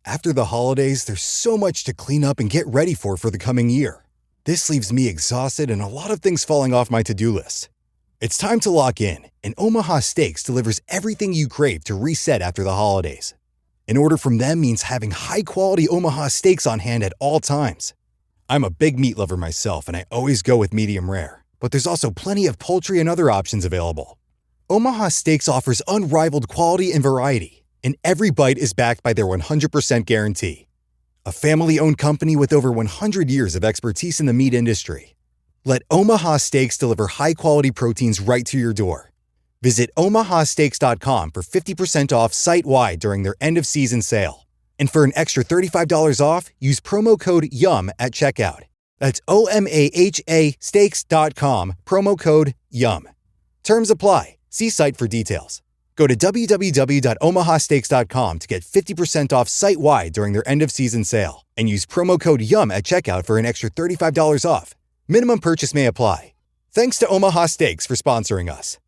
After the holidays, there's so much to clean up and get ready for the coming year. This leaves me exhausted and a lot of things falling off my to-do list. It's time to lock in, and Omaha Steaks delivers everything you crave to reset after the holidays. An order from them means having high-quality Omaha steaks on hand at all times. I'm a big meat lover myself, and I always go with medium rare. But there's also plenty of poultry and other options available. Omaha Steaks offers unrivaled quality and variety, and every bite is backed by their 100% guarantee. A family-owned company with over 100 years of expertise in the meat industry. Let Omaha Steaks deliver high-quality proteins right to your door. Visit omahasteaks.com for 50% off site-wide during their end-of-season sale. And for an extra $35 off, use promo code YUM at checkout. That's OMAHA steaks.com, promo code YUM. Terms apply. See site for details. Go to www.omahasteaks.com to get 50% off site-wide during their end-of-season sale and use promo code YUM at checkout for an extra $35 off. Minimum purchase may apply. Thanks to Omaha Steaks for sponsoring us.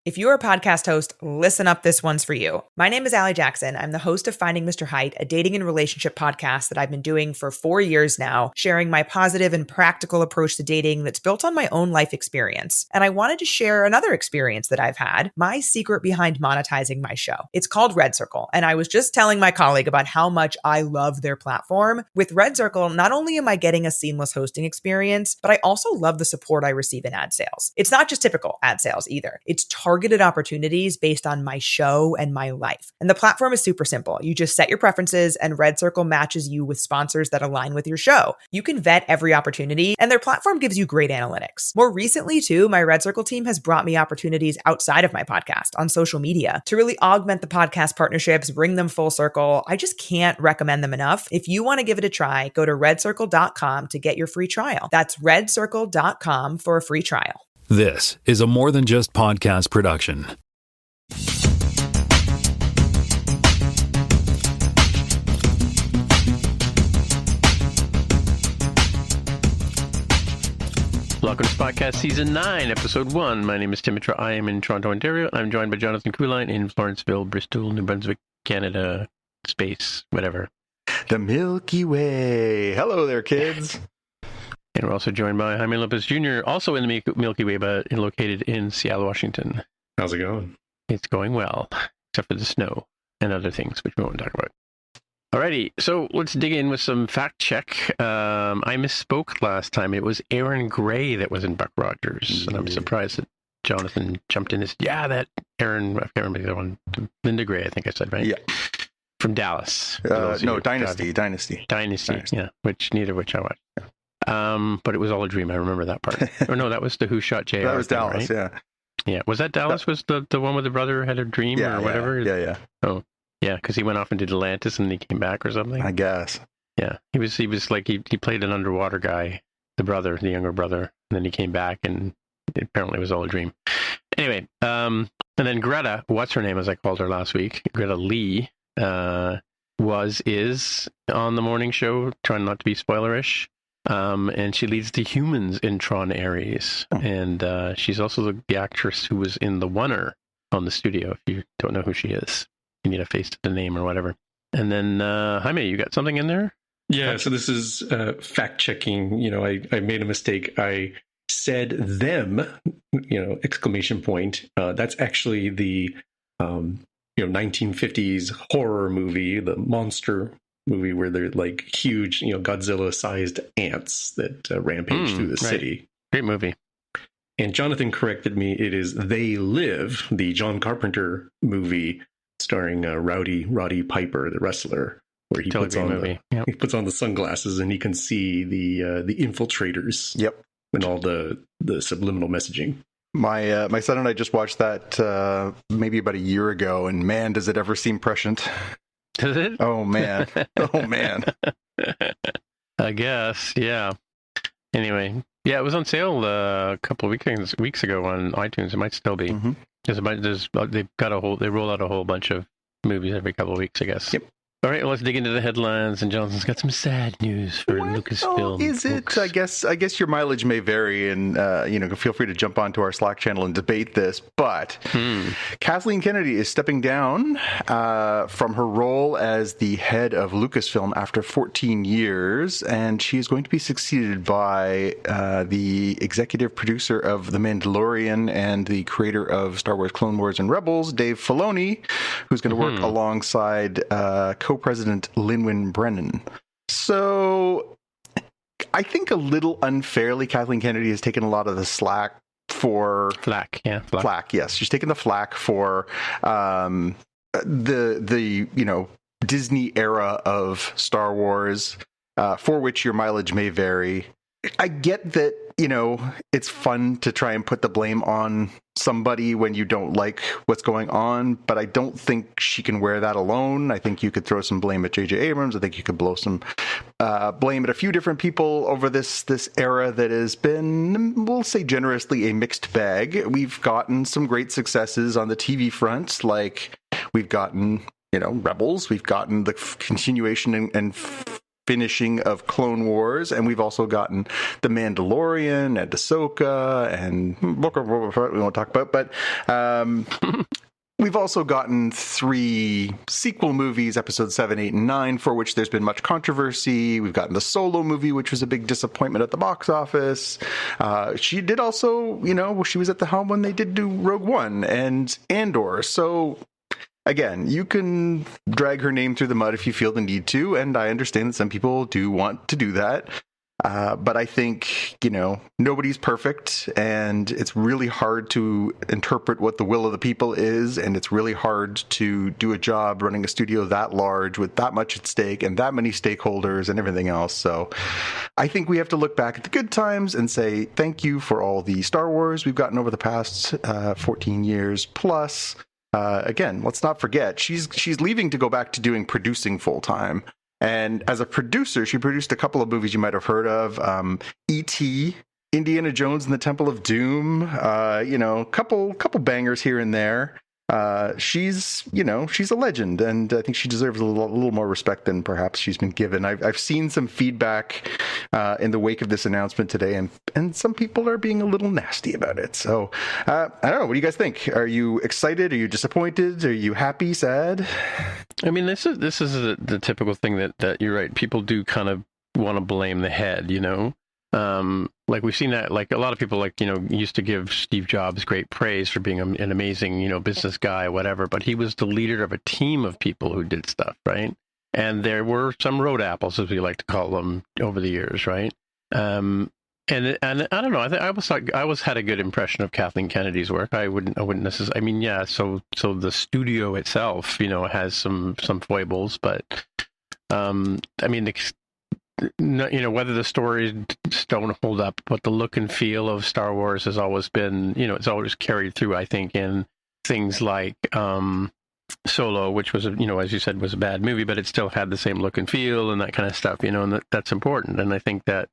If you're a podcast host, listen up, this one's for you. My name is Allie Jackson. I'm the host of Finding Mr. Height, a dating and relationship podcast that I've been doing for 4 years now, sharing my positive and practical approach to dating that's built on my own life experience. And I wanted to share another experience that I've had, my secret behind monetizing my show. It's called Red Circle, and I was just telling my colleague about how much I love their platform. With Red Circle, not only am I getting a seamless hosting experience, but I also love the support I receive in ad sales. It's not just typical ad sales either. It's targeted opportunities based on my show and my life. And the platform is super simple. You just set your preferences and Red Circle matches you with sponsors that align with your show. You can vet every opportunity and their platform gives you great analytics. More recently too, my Red Circle team has brought me opportunities outside of my podcast on social media to really augment the podcast partnerships, bring them full circle. I just can't recommend them enough. If you want to give it a try, go to redcircle.com to get your free trial. That's redcircle.com for a free trial. This is a More Than Just Podcast production. Welcome to Podcast Season 9, Episode 1. My name is Tim Mitra. I am in Toronto, Ontario. I'm joined by Jonathan Kuline in Florenceville, Bristol, New Brunswick, Canada, space, whatever. The Milky Way. Hello there, kids. And we're also joined by Jaime Lopez Jr., also in the Milky Way, but located in Seattle, Washington. How's it going? It's going well, except for the snow and other things, which we won't talk about. Alrighty, so let's dig in with some fact check. I misspoke last time. It was Aaron Gray that was in Buck Rogers, and I'm surprised that Jonathan jumped in. That Aaron, I can't remember the other one. Linda Gray, I think I said, right? Yeah. From Dallas. No, Dynasty. Dynasty, yeah, neither of which I watched. But it was all a dream. I remember that part. Oh no, that was the Who Shot JR. That was Dallas, right? Yeah. Was that Dallas? Was the one with the brother had a dream or whatever? Yeah. Oh, yeah, because he went off and did Atlantis and he came back or something. I guess. Yeah, he was like he played an underwater guy, the younger brother, and then he came back and apparently it was all a dream. Anyway, and then Greta, what's her name as I called her last week? Greta Lee is on the morning show, trying not to be spoilerish. And she leads the humans in Tron Ares. And she's also the actress who was in The Oner on the studio, if you don't know who she is. You need a face to the name or whatever. And then, Jaime, you got something in there? Yeah, so this is fact-checking. I made a mistake. I said them, exclamation point. That's actually the, 1950s horror movie, the monster movie where they're like huge, Godzilla-sized ants that rampage through the city. Great movie. And Jonathan corrected me. It is They Live, the John Carpenter movie starring Roddy Piper, the wrestler, where he puts on the sunglasses and he can see the infiltrators. Yep. And all the subliminal messaging. My son and I just watched that maybe about a year ago, and man, does it ever seem prescient. Does it? Oh, man. I guess, yeah. Anyway, yeah, it was on sale a couple of weeks ago on iTunes. It might still be. Mm-hmm. They roll out a whole bunch of movies every couple of weeks, I guess. Yep. All right, well, let's dig into the headlines. And Johnson's got some sad news for Lucasfilm. Is it? Folks. I guess your mileage may vary, and feel free to jump onto our Slack channel and debate this. But Kathleen Kennedy is stepping down from her role as the head of Lucasfilm after 14 years, and she is going to be succeeded by the executive producer of The Mandalorian and the creator of Star Wars Clone Wars and Rebels, Dave Filoni, who's going to work alongside co-president Lin-Wyn Brennan. So I think a little unfairly, Kathleen Kennedy has taken a lot of the slack for... Flack, yes. She's taken the flack for the Disney era of Star Wars, for which your mileage may vary. I get that, it's fun to try and put the blame on somebody when you don't like what's going on, but I don't think she can wear that alone. I think you could throw some blame at J.J. Abrams. I think you could blow some blame at a few different people over this era that has been, we'll say generously, a mixed bag. We've gotten some great successes on the TV front, like we've gotten, Rebels. We've gotten the continuation and finishing of Clone Wars, and we've also gotten The Mandalorian and Ahsoka and Book of Boba Fett we won't talk about, but we've also gotten 3 sequel movies, episodes 7, 8, and 9, for which there's been much controversy. We've gotten the Solo movie, which was a big disappointment at the box office. She did also, she was at the helm when they did do Rogue One and Andor, so again, you can drag her name through the mud if you feel the need to, and I understand that some people do want to do that. But I think, nobody's perfect, and it's really hard to interpret what the will of the people is, and it's really hard to do a job running a studio that large with that much at stake and that many stakeholders and everything else. So I think we have to look back at the good times and say thank you for all the Star Wars we've gotten over the past 14 years plus. Again, let's not forget, she's leaving to go back to producing full time. And as a producer, she produced a couple of movies you might have heard of. E.T., Indiana Jones and the Temple of Doom, couple bangers here and there. She's a legend, and I think she deserves a little more respect than perhaps she's been given. I've seen some feedback in the wake of this announcement today, and some people are being a little nasty about it. So I don't know. What do you guys think? Are you excited? Are you disappointed? Are you happy? Sad? I mean, this is the typical thing that you're right. People do kind of want to blame the head, like we've seen that, like a lot of people used to give Steve Jobs great praise for being an amazing, business guy, whatever, but he was the leader of a team of people who did stuff, right? And there were some road apples, as we like to call them, over the years, right? And I don't know. I always had a good impression of Kathleen Kennedy's work. I wouldn't necessarily. I mean, yeah. So the studio itself, has some foibles, but I mean, whether the stories don't hold up, but the look and feel of Star Wars has always been, it's always carried through, I think, in things like Solo, which was, as you said, was a bad movie, but it still had the same look and feel and that kind of stuff, and that's important. And I think that,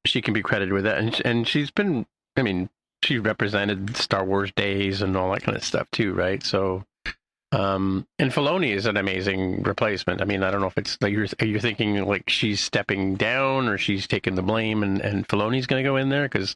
she can be credited with that. And she's been, I mean, she represented Star Wars days and all that kind of stuff too, right? So, and Filoni is an amazing replacement. I mean, I don't know if it's like you're thinking like she's stepping down or she's taking the blame and Filoni's going to go in there, because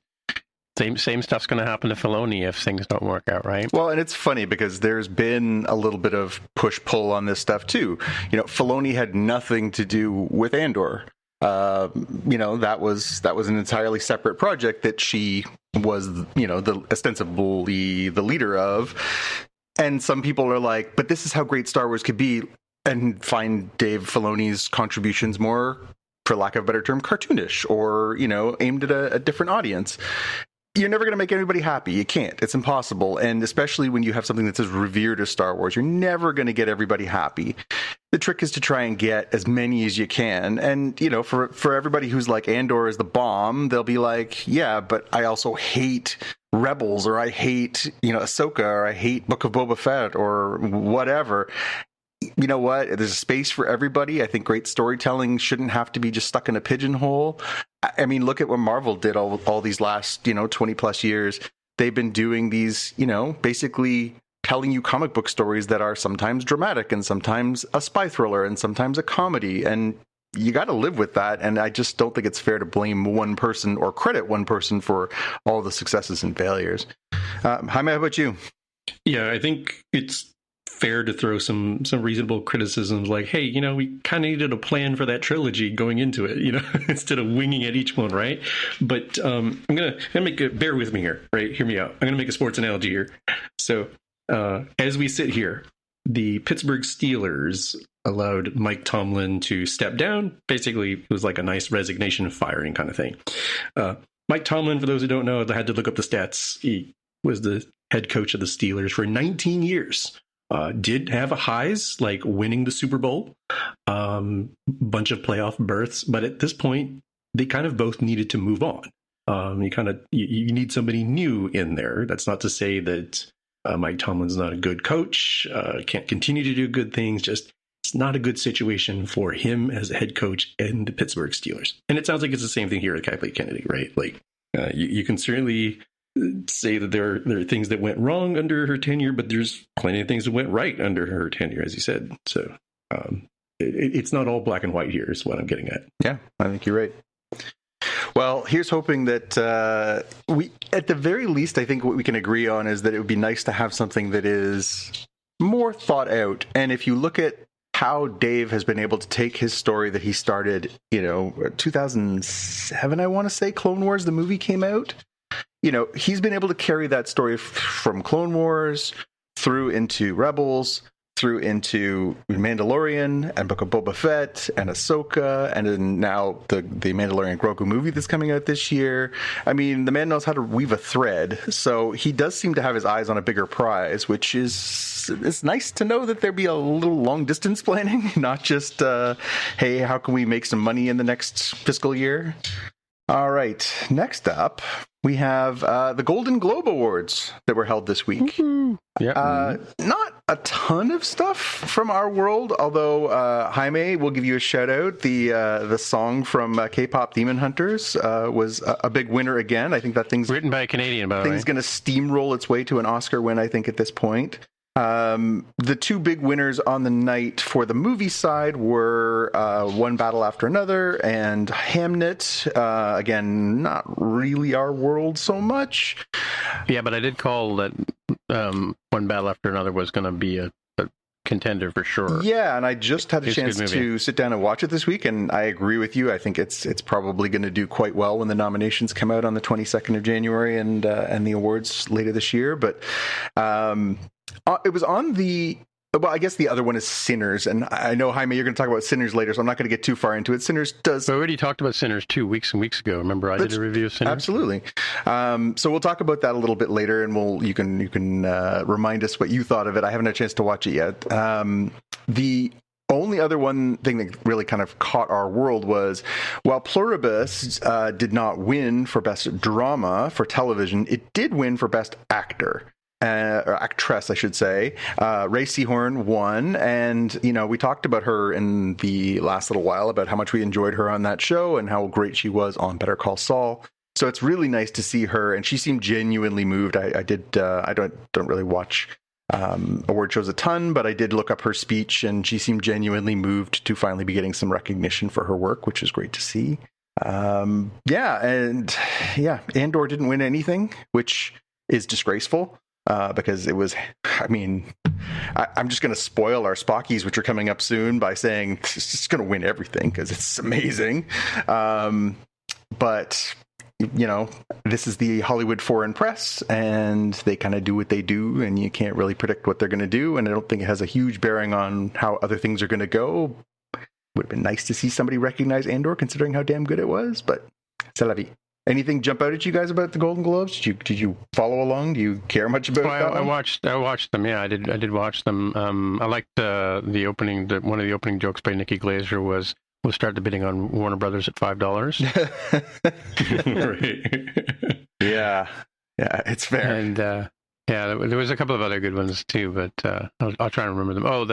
same stuff's going to happen to Filoni if things don't work out, right? Well, and it's funny because there's been a little bit of push-pull on this stuff too. Filoni had nothing to do with Andor. That was an entirely separate project that she was, ostensibly the leader of. And some people are like, but this is how great Star Wars could be, and find Dave Filoni's contributions more, for lack of a better term, cartoonish or, aimed at a different audience. You're never going to make everybody happy. You can't. It's impossible. And especially when you have something that's as revered as Star Wars, you're never going to get everybody happy. The trick is to try and get as many as you can. And, for everybody who's like, Andor is the bomb, they'll be like, yeah, but I also hate Rebels, or I hate, Ahsoka, or I hate Book of Boba Fett, or whatever. You know what? There's a space for everybody. I think great storytelling shouldn't have to be just stuck in a pigeonhole. I mean, look at what Marvel did all these last, 20 plus years. They've been doing these, basically telling you comic book stories that are sometimes dramatic and sometimes a spy thriller and sometimes a comedy. And you got to live with that. And I just don't think it's fair to blame one person or credit one person for all the successes and failures. Jaime, how about you? Yeah, I think it's fair to throw some reasonable criticisms like, hey, we kind of needed a plan for that trilogy going into it, instead of winging it each one, right? But I'm gonna bear with me here, right? Hear me out. I'm gonna make a sports analogy here. So as we sit here, the Pittsburgh Steelers allowed Mike Tomlin to step down. Basically, it was like a nice resignation firing kind of thing. Mike Tomlin, for those who don't know, I had to look up the stats. He was the head coach of the Steelers for 19 years. Did have a highs like winning the Super Bowl, bunch of playoff berths, but at this point they kind of both needed to move on. You need somebody new in there. That's not to say that Mike Tomlin's not a good coach, can't continue to do good things. Just it's not a good situation for him as a head coach in the Pittsburgh Steelers. And it sounds like it's the same thing here at Kathleen Kennedy, right? Like you can certainly say that there are things that went wrong under her tenure, but there's plenty of things that went right under her tenure, as you said. So it's not all black and white here is what I'm getting at. Yeah, I think you're right. Well, here's hoping that we, at the very least, I think what we can agree on is that it would be nice to have something that is more thought out. And if you look at how Dave has been able to take his story that he started, 2007, I want to say, Clone Wars, the movie came out. He's been able to carry that story from Clone Wars through into Rebels, through into Mandalorian and Book of Boba Fett and Ahsoka, and then now the Mandalorian Grogu movie that's coming out this year. I mean, the man knows how to weave a thread, so he does seem to have his eyes on a bigger prize, which is it's nice to know that there'd be a little long distance planning, not just hey, how can we make some money in the next fiscal year? All right, next up, we have the Golden Globe Awards that were held this week. Yeah. Not a ton of stuff from our world, although Jaime, will give you a shout out. The song from K-pop Demon Hunters was a big winner again. I think that thing's written by a Canadian, by the way. Thing's going to steamroll its way to an Oscar win, I think, at this point. The two big winners on the night for the movie side were One Battle After Another and Hamnet. Again, not really our world so much. Yeah, but I did call that One Battle After Another was going to be a contender for sure. Yeah, and I just had a chance to sit down and watch it this week, and I agree with you. I think it's probably going to do quite well when the nominations come out on the 22nd of January and the awards later this year. But it was on the... Well, I guess the other one is Sinners, and I know, Jaime, you're going to talk about Sinners later, so I'm not going to get too far into it. Sinners does... We already talked about Sinners 2 weeks and weeks ago. Remember, I did a review of Sinners? Absolutely. So we'll talk about that a little bit later, and you can remind us what you thought of it. I haven't had a chance to watch it yet. The only other one thing that really kind of caught our world was, while Pluribus did not win for Best Drama for television, it did win for Best Actor. Or actress, I should say. Ray Seahorn won, and we talked about her in the last little while about how much we enjoyed her on that show and how great she was on Better Call Saul. So it's really nice to see her, and she seemed genuinely moved. I don't really watch award shows a ton, but I did look up her speech, and she seemed genuinely moved to finally be getting some recognition for her work, which is great to see. Andor didn't win anything, which is disgraceful. Because it was, I'm just going to spoil our Spockies, which are coming up soon, by saying it's just going to win everything because it's amazing. But, this is the Hollywood Foreign Press, and they kind of do what they do, and you can't really predict what they're going to do. And I don't think it has a huge bearing on how other things are going to go. Would have been nice to see somebody recognize Andor, considering how damn good it was, but c'est la vie. Anything jump out at you guys about the Golden Globes? Did you follow along? Do you care much about that? I watched them. Yeah, I did watch them. I liked the opening. One of the opening jokes by Nikki Glaser was, "We'll start the bidding on Warner Brothers at $5." Yeah, it's fair. And there was a couple of other good ones too, but I'll try and remember them. Oh,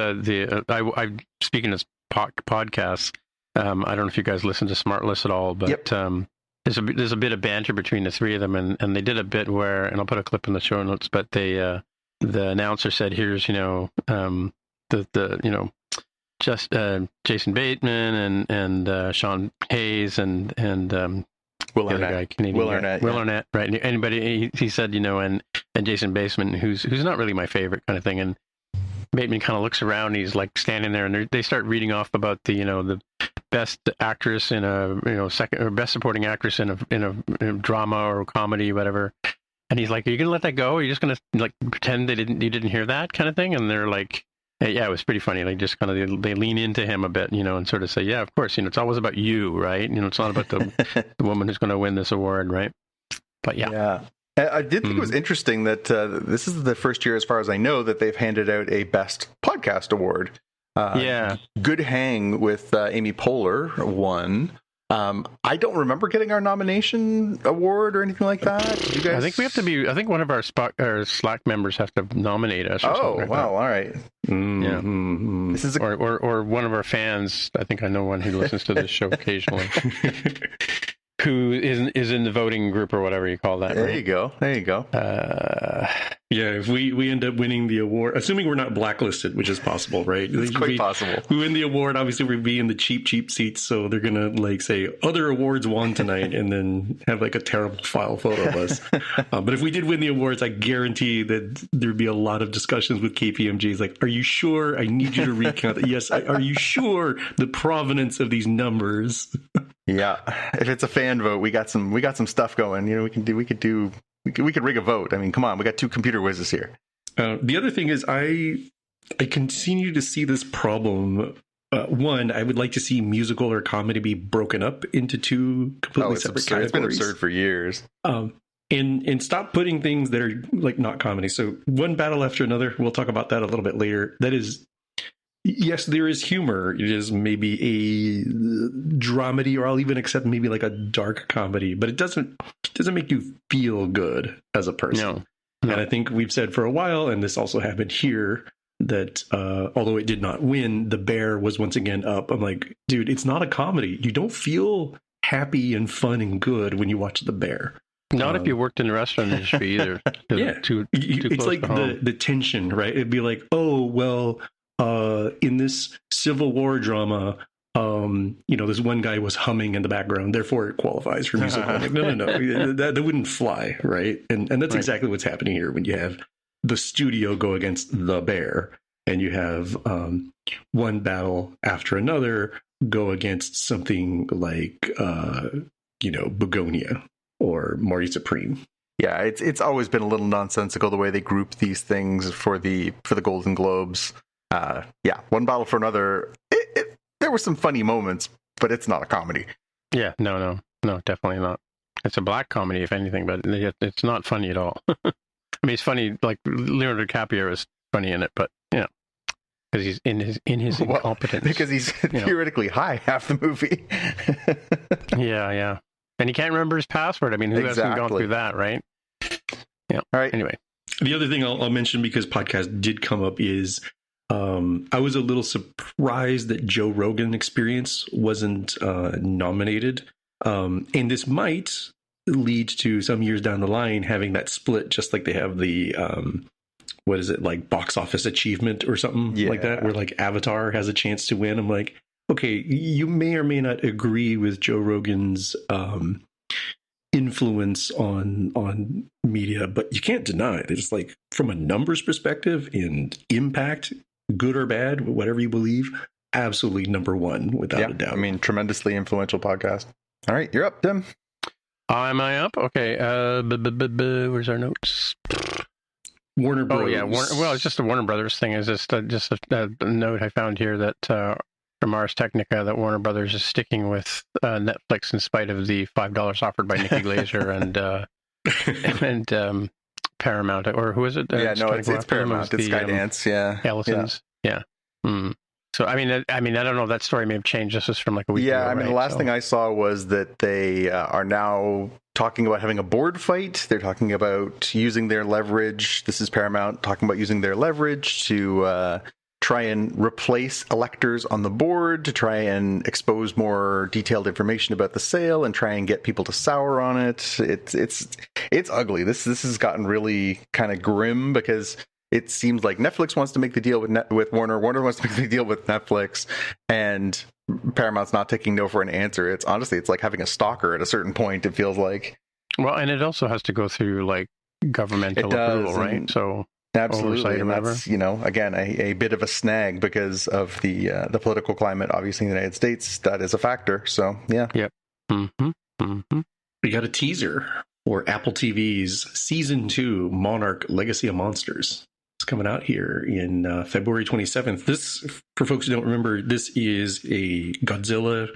I speaking of podcasts, I don't know if you guys listen to Smartless at all, but. Yep. There's a bit of banter between the three of them, and they did a bit where, and I'll put a clip in the show notes, but they the announcer said, "Here's just Jason Bateman and Sean Hayes and Will the other Arnett. guy, Canadian Will guy. Arnett, Will yeah. Arnett, right? Anybody? He said, and Jason Bateman, who's not really my favorite kind of thing, and Bateman kind of looks around. And he's like standing there, and they start reading off about the best actress in a second, or best supporting actress in a drama or comedy, whatever. And he's like, "Are you gonna let that go? Are you just gonna like pretend you didn't hear that kind of thing?" And they're like, "Yeah, it was pretty funny." Like just kind of they lean into him a bit, and sort of say, "Yeah, of course, it's always about you, right? It's not about the woman who's going to win this award, right?" But yeah. I did think it was interesting that this is the first year, as far as I know, that they've handed out a Best Podcast Award. Good Hang with Amy Poehler won. I don't remember getting our nomination award or anything like that. Did you guys? I think we have to be. I think one of our Slack members have to nominate us. Or something like that. All right. Mm-hmm. This is or one of our fans. I think I know one who listens to this show occasionally. Who is in the voting group or whatever you call that. There right? you go. If we end up winning the award, assuming we're not blacklisted, which is possible, right? It's quite possible. We win the award, obviously we'd be in the cheap seats, so they're gonna like say other awards won tonight, and then have like a terrible file photo of us. But if we did win the awards, I guarantee that there'd be a lot of discussions with KPMG. Like, are you sure? I need you to recount that. Yes, are you sure the provenance of these numbers? Yeah, if it's a fan vote, we got some stuff going. We could rig a vote. I mean, come on, we got two computer whizzes here. The other thing is, I continue to see this problem. One, I would like to see musical or comedy be broken up into two completely separate categories. It's been absurd for years. And stop putting things that are like not comedy. So one battle after another. We'll talk about that a little bit later. That is. Yes, there is humor. It is maybe a dramedy, or I'll even accept maybe like a dark comedy, but it doesn't make you feel good as a person. No. And I think we've said for a while, and this also happened here, that although it did not win, The Bear was once again up. I'm like, dude, it's not a comedy. You don't feel happy and fun and good when you watch The Bear. Not if you worked in the restaurant industry either. Yeah, too it's close like to home. the tension, right? It'd be like, oh well. In this Civil War drama, this one guy was humming in the background, therefore it qualifies for musical. Like, no, that wouldn't fly, right? And that's exactly what's happening here when you have the studio go against The Bear, and you have one battle after another go against something like Begonia or Marty Supreme. Yeah, it's always been a little nonsensical the way they group these things for the Golden Globes. One battle for another. There were some funny moments, but it's not a comedy. Yeah, no, definitely not. It's a black comedy, if anything, but it's not funny at all. I mean, it's funny. Like Leonardo DiCaprio is funny in it, but because he's in his incompetence. Because he's theoretically high half the movie. Yeah, and he can't remember his password. I mean, who hasn't gone through that, right? Yeah. All right. Anyway, the other thing I'll mention, because podcast did come up, is. I was a little surprised that Joe Rogan Experience wasn't nominated. And this might lead to some years down the line having that split, just like they have the, box office achievement or something like that, where like Avatar has a chance to win. I'm like, okay, you may or may not agree with Joe Rogan's influence on media, but you can't deny it. It's like, from a numbers perspective and impact, good or bad, whatever you believe, absolutely number one without a doubt. I mean, tremendously influential podcast. All right, you're up, Tim. Am I up? Okay. Where's our notes? Warner Bros. Oh yeah, well, it's just a Warner Brothers thing. Is just a note I found here that from Ars Technica that Warner Brothers is sticking with Netflix in spite of the $5 offered by Nikki Glaser and Paramount, or who is it? It's Paramount. It's Skydance. Ellison's. Yeah. So I mean, I don't know. That story may have changed. This was from like a week ago. Yeah, I mean, the last thing I saw was that they are now talking about having a board fight. They're talking about using their leverage. This is Paramount talking about using their leverage to try and replace electors on the board, to try and expose more detailed information about the sale and try and get people to sour on it. It's ugly. This has gotten really kind of grim because it seems like Netflix wants to make the deal with Warner. Warner wants to make the deal with Netflix, and Paramount's not taking no for an answer. It's like having a stalker at a certain point. It feels like. Well, and it also has to go through like governmental approval, right? So absolutely, and that's again a bit of a snag because of the political climate. Obviously, in the United States, that is a factor. So yeah. Yep. We got a teaser for Apple TV's Season 2 Monarch Legacy of Monsters. It's coming out here in February 27th. This, for folks who don't remember, this is a Godzilla,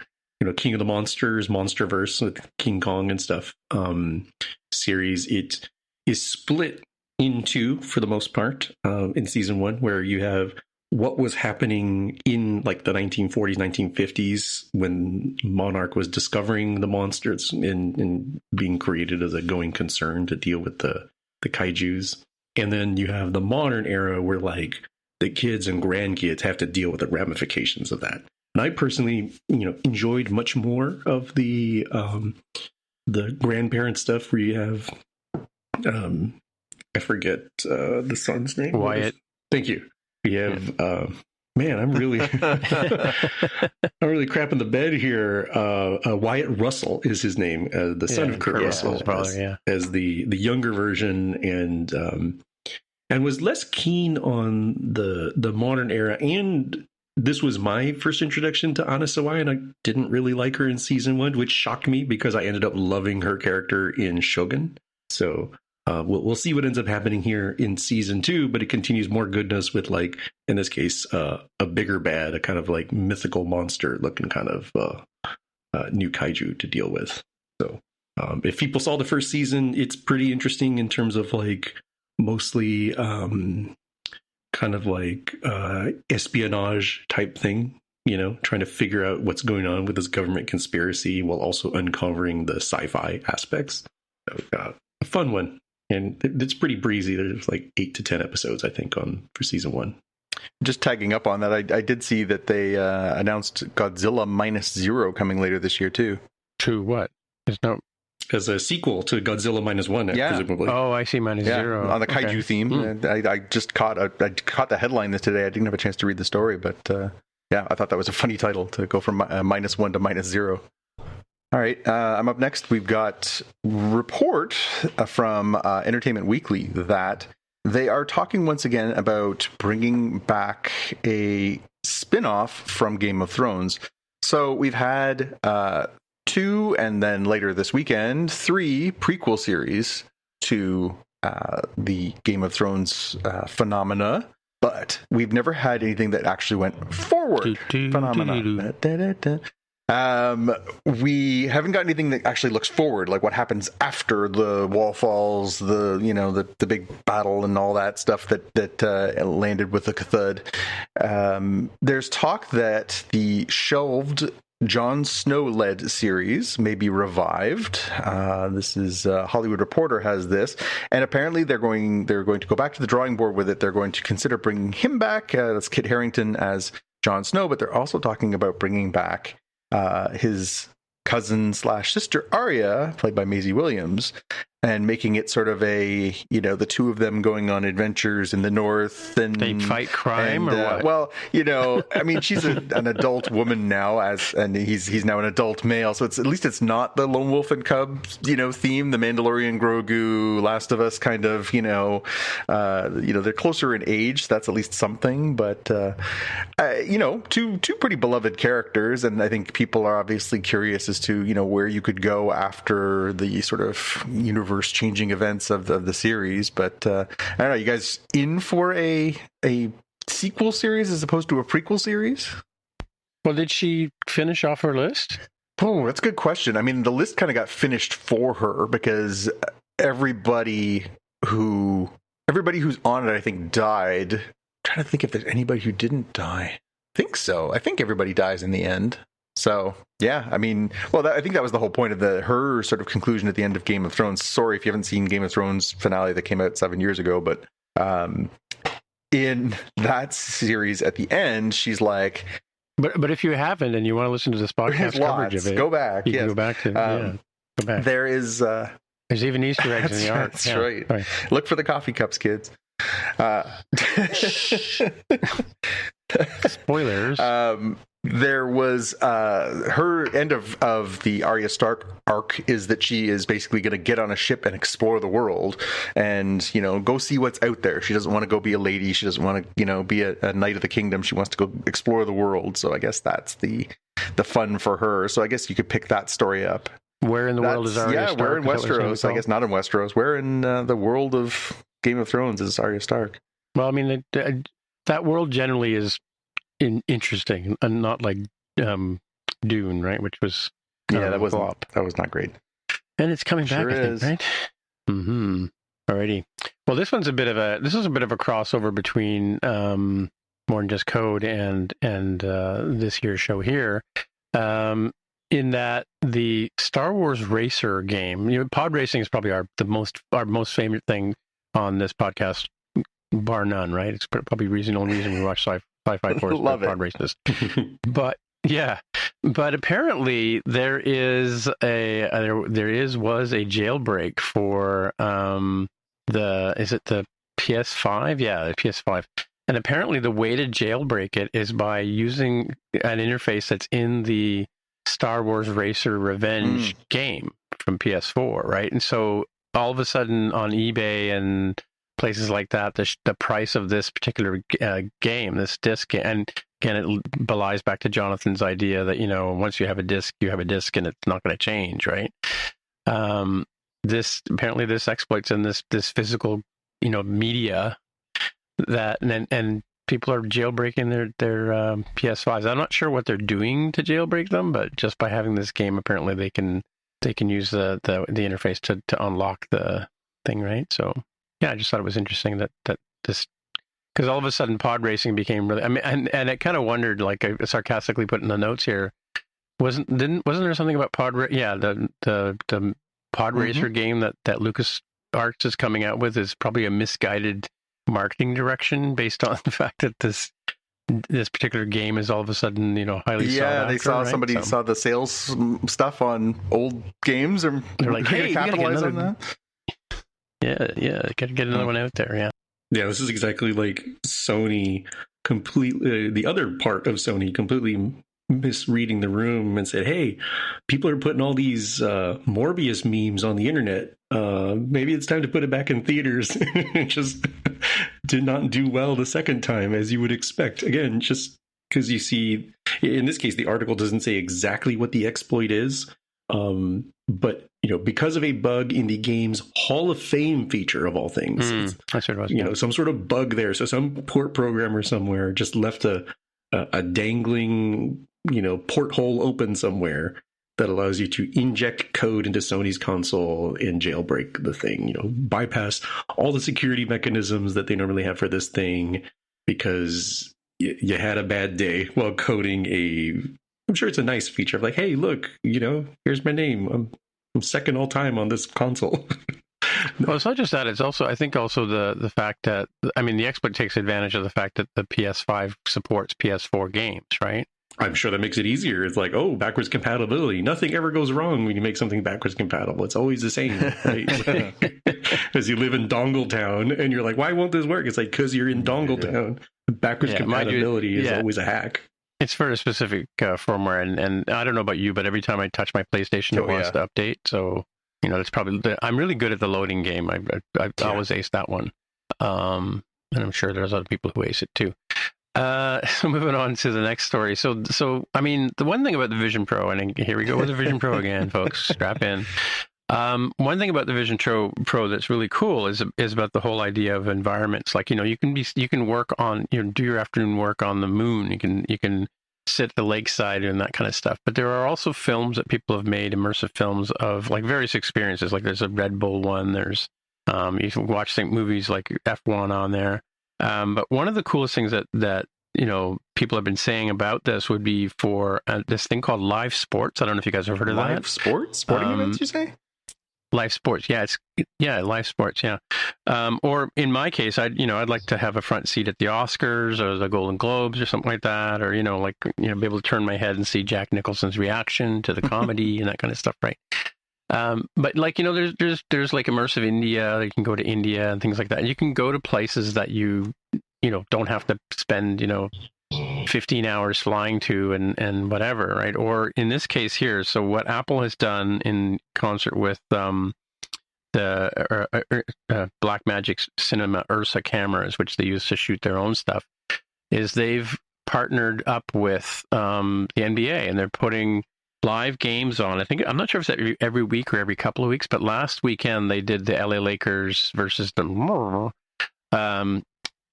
King of the Monsters, Monsterverse with King Kong and stuff series. It is split into, for the most part, in Season 1, where you have what was happening in like the 1940s, 1950s when Monarch was discovering the monsters and being created as a going concern to deal with the kaijus. And then you have the modern era where like the kids and grandkids have to deal with the ramifications of that. And I personally, enjoyed much more of the grandparent stuff where you have, I forget the son's name. Wyatt. Thank you. We have, man, I'm really crapping the bed here. Wyatt Russell is his name, the son of Kurt Russell, as the younger version, and was less keen on the modern era. And this was my first introduction to Anna Sawai, and I didn't really like her in Season 1, which shocked me because I ended up loving her character in Shogun. So we'll see what ends up happening here in Season 2, but it continues more goodness with, like, in this case, a bigger bad, a kind of like mythical monster looking kind of new kaiju to deal with. So if people saw the first season, it's pretty interesting in terms of like mostly kind of like espionage type thing, trying to figure out what's going on with this government conspiracy while also uncovering the sci-fi aspects. So a fun one. And it's pretty breezy. There's like 8 to 10 episodes, I think, for Season 1. Just tagging up on that, I did see that they announced Godzilla -0 coming later this year, too. To what? As a sequel to Godzilla -1, presumably. Oh, I see, -0. On the kaiju theme. I just caught the headline today. I didn't have a chance to read the story, but I thought that was a funny title to go from -1 to -0. All right, I'm up next. We've got report from Entertainment Weekly that they are talking once again about bringing back a spin-off from Game of Thrones. So we've had 2, and then later this weekend, 3 prequel series to the Game of Thrones phenomena, but we've never had anything that actually went forward. Phenomena. We haven't got anything that actually looks forward, like what happens after the wall falls, the big battle and all that stuff that landed with the Cathud. There's talk that the shelved Jon Snow-led series may be revived. This is Hollywood Reporter has this, and apparently they're going to go back to the drawing board with it. They're going to consider bringing him back. That's Kit Harington as Jon Snow, but they're also talking about bringing back his cousin/sister Arya, played by Maisie Williams, and making it sort of a, the two of them going on adventures in the north, and they fight crime, or what? Well, I mean, she's an adult woman now, and he's now an adult male, so at least it's not the Lone Wolf and Cub, theme, the Mandalorian, Grogu, Last of Us kind of, they're closer in age. So that's at least something, but two pretty beloved characters, and I think people are obviously curious as to where you could go after the sort of universe-changing events of the series. But I don't know, you guys in for a sequel series as opposed to a prequel series? Well, did she finish off her list? Oh, that's a good question. I mean, the list kind of got finished for her because everybody who's on it, I think, died. I'm trying to think if there's anybody who didn't die. I think so. I think everybody dies in the end. So, yeah, I mean, I think that was the whole point of her sort of conclusion at the end of Game of Thrones. Sorry if you haven't seen Game of Thrones finale that came out 7 years ago, but in that series at the end, she's like... But if you haven't and you want to listen to this podcast coverage of it, go back. You can go back to go back. There is... There's even Easter eggs in the art. That's right. Look for the coffee cups, kids. Spoilers. There was her end of the Arya Stark arc is that she is basically going to get on a ship and explore the world and, go see what's out there. She doesn't want to go be a lady. She doesn't want to, be a knight of the kingdom. She wants to go explore the world. So I guess that's the fun for her. So I guess you could pick that story up. Where in the world is Arya Stark? Yeah, we're in Westeros. I guess not in Westeros. We're in the world of Game of Thrones is Arya Stark. Well, I mean, that world generally is interesting and not like Dune, right? Which was that was not great. And it's coming back, I think, right? Mm-hmm. Alrighty. Well, this was a bit of a crossover between More Than Just Code and this year's show here. In that the Star Wars Racer game, pod racing is probably our most favorite thing on this podcast, bar none, right? It's probably the only reason we watch Sci-Fi Force pod races. But apparently there was a jailbreak for is it the PS5? Yeah, the PS5. And apparently the way to jailbreak it is by using an interface that's in the Star Wars Racer Revenge game from PS4, right? And so all of a sudden on eBay and places like that, the price of this particular game, this disc, and again, it belies back to Jonathan's idea that, once you have a disc and it's not going to change, right? This exploits in this physical, media that, and people are jailbreaking their PS5s. I'm not sure what they're doing to jailbreak them, but just by having this game, apparently they can use the interface to unlock the thing, right? So yeah, I just thought it was interesting that this, because all of a sudden pod racing became really, I mean, and I kind of wondered, like I sarcastically put in the notes here, wasn't there something about the pod racer game that LucasArts is coming out with is probably a misguided marketing direction based on the fact that this particular game is all of a sudden, highly sought after, they saw, right? Somebody saw the sales stuff on old games, or they're like, hey, capitalize on that. Yeah, got to get another one out there. Yeah, this is exactly like Sony completely, the other part of Sony completely misreading the room and said, hey, people are putting all these Morbius memes on the internet. Maybe it's time to put it back in theaters. It just did not do well the second time, as you would expect. Again, just because you see, in this case, the article doesn't say exactly what the exploit is. But, because of a bug in the game's Hall of Fame feature of all things, that's what it was, some sort of bug there. So some port programmer somewhere just left a dangling, porthole open somewhere that allows you to inject code into Sony's console and jailbreak the thing, bypass all the security mechanisms that they normally have for this thing because you had a bad day while coding I'm sure it's a nice feature of like, hey, look, here's my name. I'm second all time on this console. Well, it's not just that. It's also, I think, the fact that, I mean, the exploit takes advantage of the fact that the PS5 supports PS4 games, right? I'm sure that makes it easier. It's like, oh, backwards compatibility. Nothing ever goes wrong when you make something backwards compatible. It's always the same, right? As you live in Dongle Town and you're like, why won't this work? It's like, because you're in Dongle Town. Backwards compatibility is always a hack. It's for a specific firmware, and I don't know about you, but every time I touch my PlayStation, it wants to update. So, that's probably, I'm really good at the loading game. I always ace that one. And I'm sure there's other people who ace it too. So moving on to the next story. So I mean, the one thing about the Vision Pro, and here we go with the Vision Pro again, folks, strap in. One thing about the Vision Pro that's really cool is about the whole idea of environments. Like, you can work on, do your afternoon work on the moon. You can sit at the lakeside and that kind of stuff. But there are also films that people have made, immersive films of like various experiences. Like there's a Red Bull one. There's you can watch movies like F1 on there. But one of the coolest things that people have been saying about this would be for this thing called live sports. I don't know if you guys have heard of that. Live sports? Sporting events, you say? Live sports, live sports, yeah. Or in my case, I'd like to have a front seat at the Oscars or the Golden Globes or something like that, or be able to turn my head and see Jack Nicholson's reaction to the comedy and that kind of stuff, right? But like, there's like immersive India. You can go to India and things like that. And you can go to places that you don't have to spend 15 hours flying to and whatever, right? Or in this case here, so what Apple has done in concert with the Blackmagic's Cinema Ursa cameras, which they use to shoot their own stuff, is they've partnered up with the NBA, and they're putting live games on. I'm not sure if it's every week or every couple of weeks, but last weekend they did the LA Lakers versus the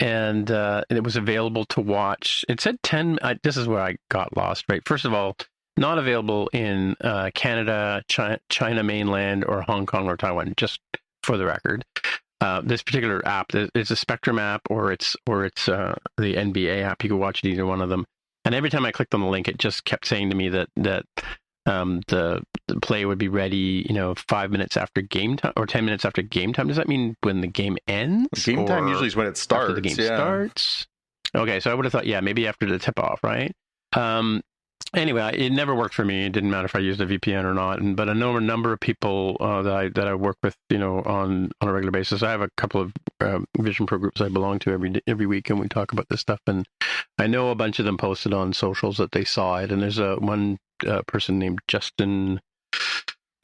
and it was available to watch. It said 10. This is where I got lost, right? First of all, not available in Canada, China mainland, or Hong Kong or Taiwan, just for the record. This particular app, it's a Spectrum app, or it's the NBA app. You can watch either one of them. And every time I clicked on the link, it just kept saying to me that the play would be ready, 5 minutes after game time or 10 minutes after game time. Does that mean when the game ends? Game time usually is when it starts. After the game starts. Okay, so I would have thought, maybe after the tip off, right? Anyway, it never worked for me. It didn't matter if I used a VPN or not. But I know a number of people that I work with, on a regular basis. I have a couple of Vision Pro groups I belong to every week, and we talk about this stuff. And I know a bunch of them posted on socials that they saw it. And there's one person named Justin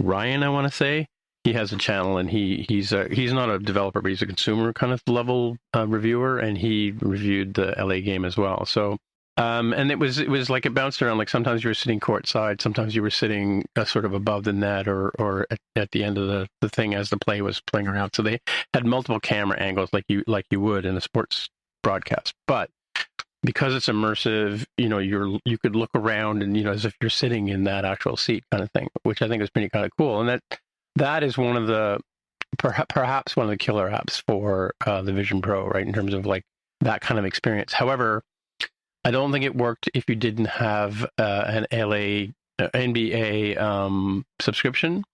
Ryan, I want to say. He has a channel, and he's not a developer, but he's a consumer kind of level reviewer, and he reviewed the LA game as well. So. And it was like it bounced around. Like sometimes you were sitting courtside, sometimes you were sitting sort of above the net or at the end of the thing as the play was playing around. So they had multiple camera angles like you would in a sports broadcast. But because it's immersive, you could look around and as if you're sitting in that actual seat kind of thing, which I think is pretty kind of cool. And that is one of the perhaps one of the killer apps for the Vision Pro, right? In terms of like that kind of experience. However, I don't think it worked if you didn't have an NBA subscription,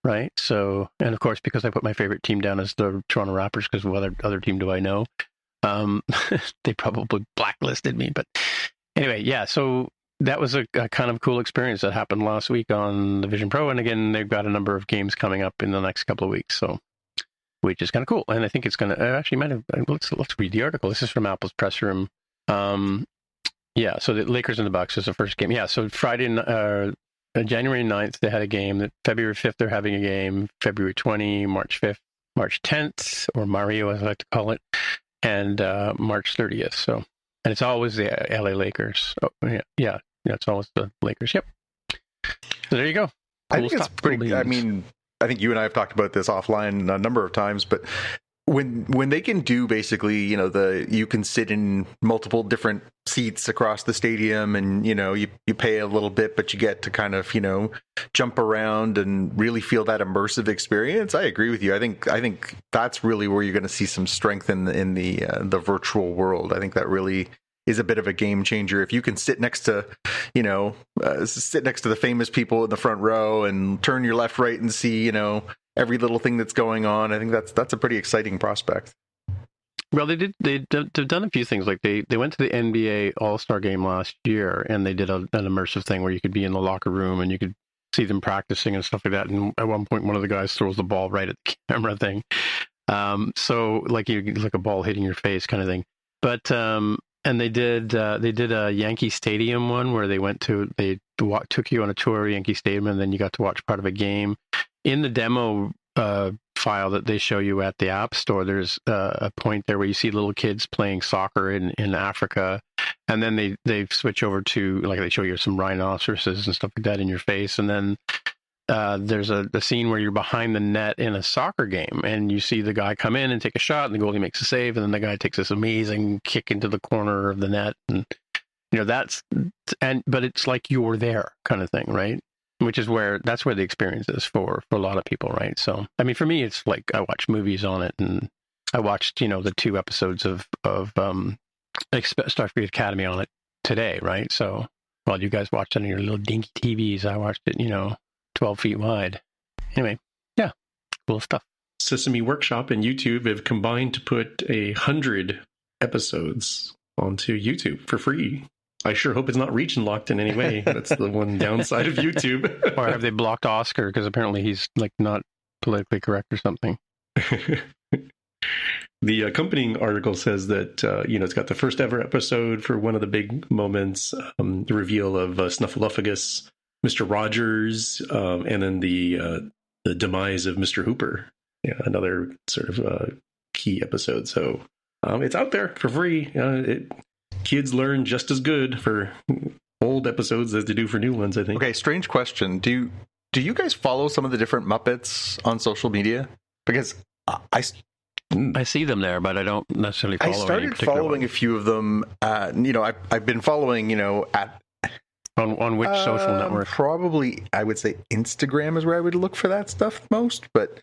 right? So, and of course, because I put my favorite team down as the Toronto Raptors, because what other team do I know? They probably blacklisted me. But anyway, yeah, so that was a kind of cool experience that happened last week on the Vision Pro. And again, they've got a number of games coming up in the next couple of weeks, so which is kind of cool. And I think it's going to actually might have, let's read the article. This is from Apple's press room. Yeah, so the Lakers and the Bucks is the first game. Yeah, so Friday, January 9th, they had a game. February 5th, they're having a game. February 20, March 5th, March 10th, or Mario, as I like to call it, and March 30th. So, and it's always the LA Lakers. Oh, yeah, it's always the Lakers. Yep. So there you go. Cool. I think it's pretty. I mean, I think you and I have talked about this offline a number of times, but when they can do basically, you can sit in multiple different seats across the stadium, and you pay a little bit, but you get to kind of jump around and really feel that immersive experience. I agree with you. I think that's really where you're going to see some strength in the virtual world. I think that really is a bit of a game changer. If you can sit next to the famous people in the front row and turn your left, right, and see every little thing that's going on, I think that's a pretty exciting prospect. Well, they've done a few things. Like they went to the NBA All-Star game last year, and they did an immersive thing where you could be in the locker room and you could see them practicing and stuff like that. And at one point, one of the guys throws the ball right at the camera thing. So like a ball hitting your face kind of thing. But and they did a Yankee Stadium one where they took you on a tour of Yankee Stadium, and then you got to watch part of a game. In the demo file that they show you at the App Store, there's a point there where you see little kids playing soccer in Africa, and then they switch over to, like, they show you some rhinoceroses and stuff like that in your face, and then there's a scene where you're behind the net in a soccer game, and you see the guy come in and take a shot, and the goalie makes a save, and then the guy takes this amazing kick into the corner of the net, and but it's like you're there kind of thing, right? Which is that's where the experience is for a lot of people, right? So, I mean, for me, it's like I watch movies on it, and I watched, the 2 episodes of Starfleet Academy on it today, right? So, while you guys watched it on your little dinky TVs, I watched it, 12 feet wide. Anyway, yeah, cool stuff. Sesame Workshop and YouTube have combined to put 100 episodes onto YouTube for free. I sure hope it's not region locked in any way. That's the one downside of YouTube. Or have they blocked Oscar because apparently he's like not politically correct or something? The accompanying article says that it's got the first ever episode for one of the big moments, the reveal of Snuffleupagus, Mr. Rogers, and then the demise of Mr. Hooper. Yeah, another sort of key episode. So it's out there for free. Kids learn just as good for old episodes as they do for new ones, I think. Okay, strange question. Do you guys follow some of the different Muppets on social media? Because I see them there, but I don't necessarily follow. I started following a few of them. I've been following, at on which social network? Probably, I would say Instagram is where I would look for that stuff most. But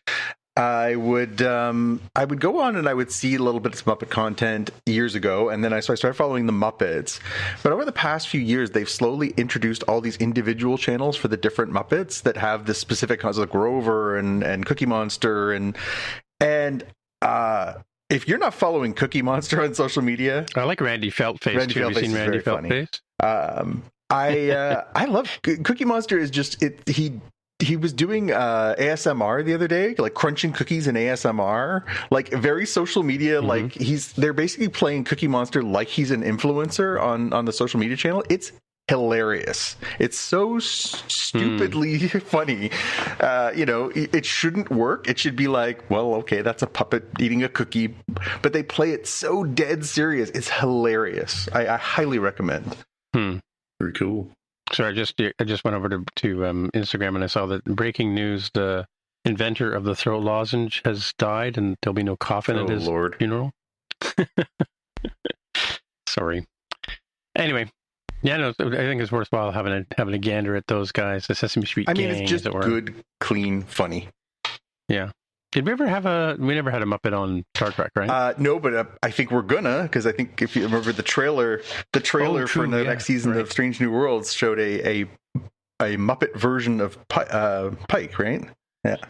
I would go on and I would see a little bit of Muppet content years ago, and then I started following the Muppets. But over the past few years, they've slowly introduced all these individual channels for the different Muppets that have the specific kinds like Grover and Cookie Monster and if you're not following Cookie Monster on social media, I like Randy Feltface. Have you seen Randy Feltface? I love Cookie Monster. Is just it. He was doing ASMR the other day, like crunching cookies in ASMR, like very social media. Mm-hmm. Like they're basically playing Cookie Monster like he's an influencer on the social media channel. It's hilarious. It's so stupidly funny. It shouldn't work. It should be like, well, okay, that's a puppet eating a cookie, but they play it so dead serious. It's hilarious. I highly recommend. Very cool. So I just went over to Instagram and I saw that breaking news: the inventor of the throat lozenge has died, and there'll be no coffin at his funeral. Sorry. Anyway. Yeah, no, I think it's worthwhile having a gander at those guys, the Sesame Street gang. It's just good, clean, funny. Yeah. Did we ever we never had a Muppet on Star Trek, right? No, but I think we're gonna, because I think if you remember the trailer for the next season of Strange New Worlds showed a Muppet version of Pike, right?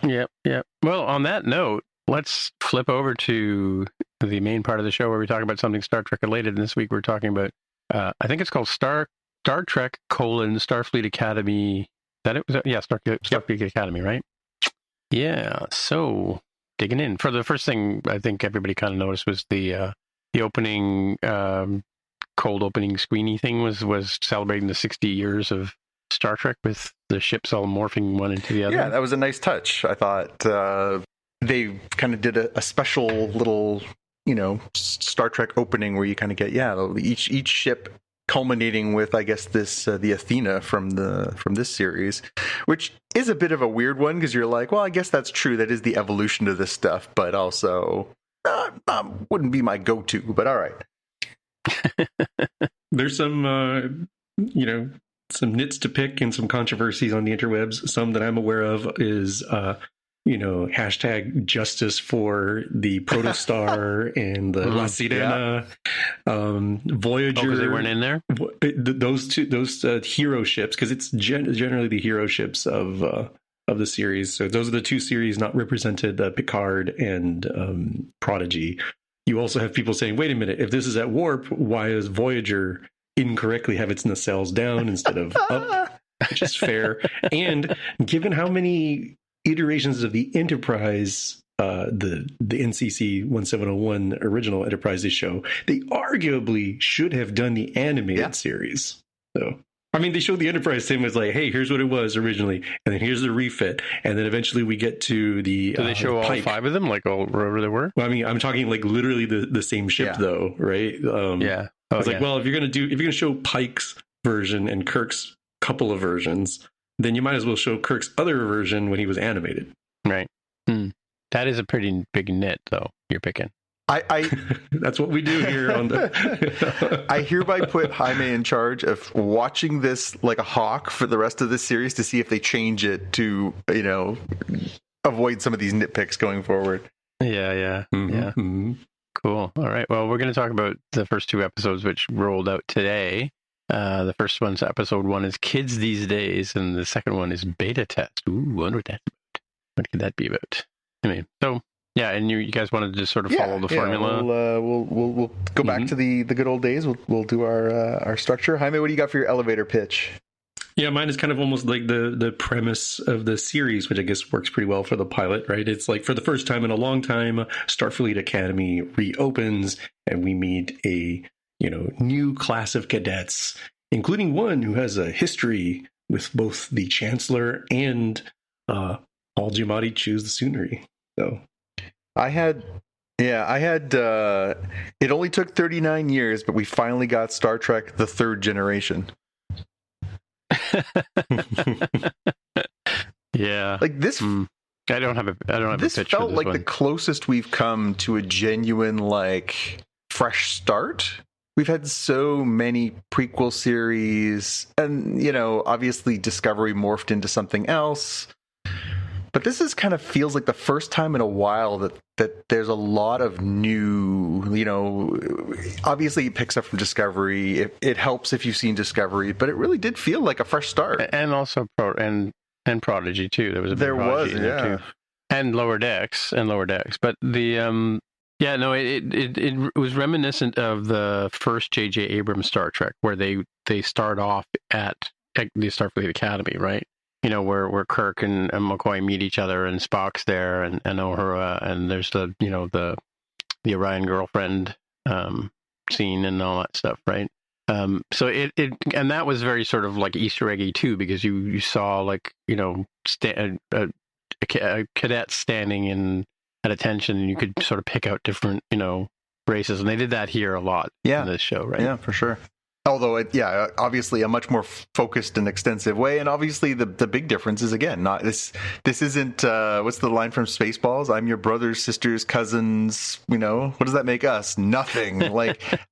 Yeah. Yeah. Well, on that note, let's flip over to the main part of the show where we talk about something Star Trek related. And this week we're talking about I think it's called Star Trek: Starfleet Academy. That it was, yeah, Starfleet Academy, right? Yeah. So digging in for the first thing, I think everybody kind of noticed was the opening cold opening screeny thing was celebrating the 60 years of Star Trek with the ships all morphing one into the other. Yeah, that was a nice touch. I thought they kind of did a special little, Star Trek opening where you kind of get, each ship culminating with, I guess, this the Athena from this series, which is a bit of a weird one because you're like, well, I guess that's true. That is the evolution of this stuff, but also wouldn't be my go-to. But all right, there's some some nits to pick and some controversies on the interwebs. Some that I'm aware of is hashtag justice for the Protostar and the La Sirena, Voyager. Because they weren't in there. Those hero ships, because it's generally the hero ships of the series. So those are the two series not represented: Picard and Prodigy. You also have people saying, "Wait a minute! If this is at warp, why does Voyager incorrectly have its nacelles down instead of up?" Which is fair. And given how many iterations of the Enterprise, the NCC 1701 original Enterprise they show, they arguably should have done the animated series. So, I mean, they showed the Enterprise same as like, hey, here's what it was originally, and then here's the refit, and then eventually we get to the. Do they show all 5 of them, like all wherever they were? Well, I mean, I'm talking like literally the same ship, though, right? Yeah. I was like, well, if you're gonna show Pike's version and Kirk's couple of versions, then you might as well show Kirk's other version when he was animated. Right. That is a pretty big nit, though, you're picking. I That's what we do here on the... I hereby put Jaime in charge of watching this like a hawk for the rest of this series to see if they change it to, avoid some of these nitpicks going forward. Yeah. Mm-hmm. Yeah. Mm-hmm. Cool. All right. Well, we're going to talk about the first 2 episodes, which rolled out today. The first one's episode 1 is Kids These Days, and the second one is Beta Test. Ooh, I wonder what that's about. What could that be about? I mean, so Yeah, and you guys wanted to just sort of follow the formula. We'll go back to the good old days. We'll do our structure. Jaime, what do you got for your elevator pitch? Yeah, mine is kind of almost like the premise of the series, which I guess works pretty well for the pilot, right? It's like for the first time in a long time, Starfleet Academy reopens, and we meet a new class of cadets, including one who has a history with both the Chancellor and Paul Giamatti choose the scenery. So I had it only took 39 years, but we finally got Star Trek The Third Generation. Yeah. Like this I don't have a this pitch felt for this like one. the closest we've come to a genuine fresh start. We've had so many prequel series, and obviously Discovery morphed into something else. But this is kind of feels like the first time in a while that there's a lot of new, obviously it picks up from Discovery. It helps if you've seen Discovery, but it really did feel like a fresh start. And also and Prodigy too. There was a bit of Prodigy in there too. And Lower Decks. But the it was reminiscent of the first J.J. Abrams Star Trek, where they start off at the Starfleet Academy, right? Where Kirk and McCoy meet each other, and Spock's there, and Uhura, and there's the Orion girlfriend scene and all that stuff, right? So it and that was very sort of like Easter eggy too, because you saw a cadet standing at attention, and you could sort of pick out different races, and they did that here a lot in this show, right? Yeah, for sure. Although, obviously a much more focused and extensive way. And obviously the big difference is, again, not this isn't, what's the line from Spaceballs? I'm your brothers, sisters, cousins, what does that make us? Nothing.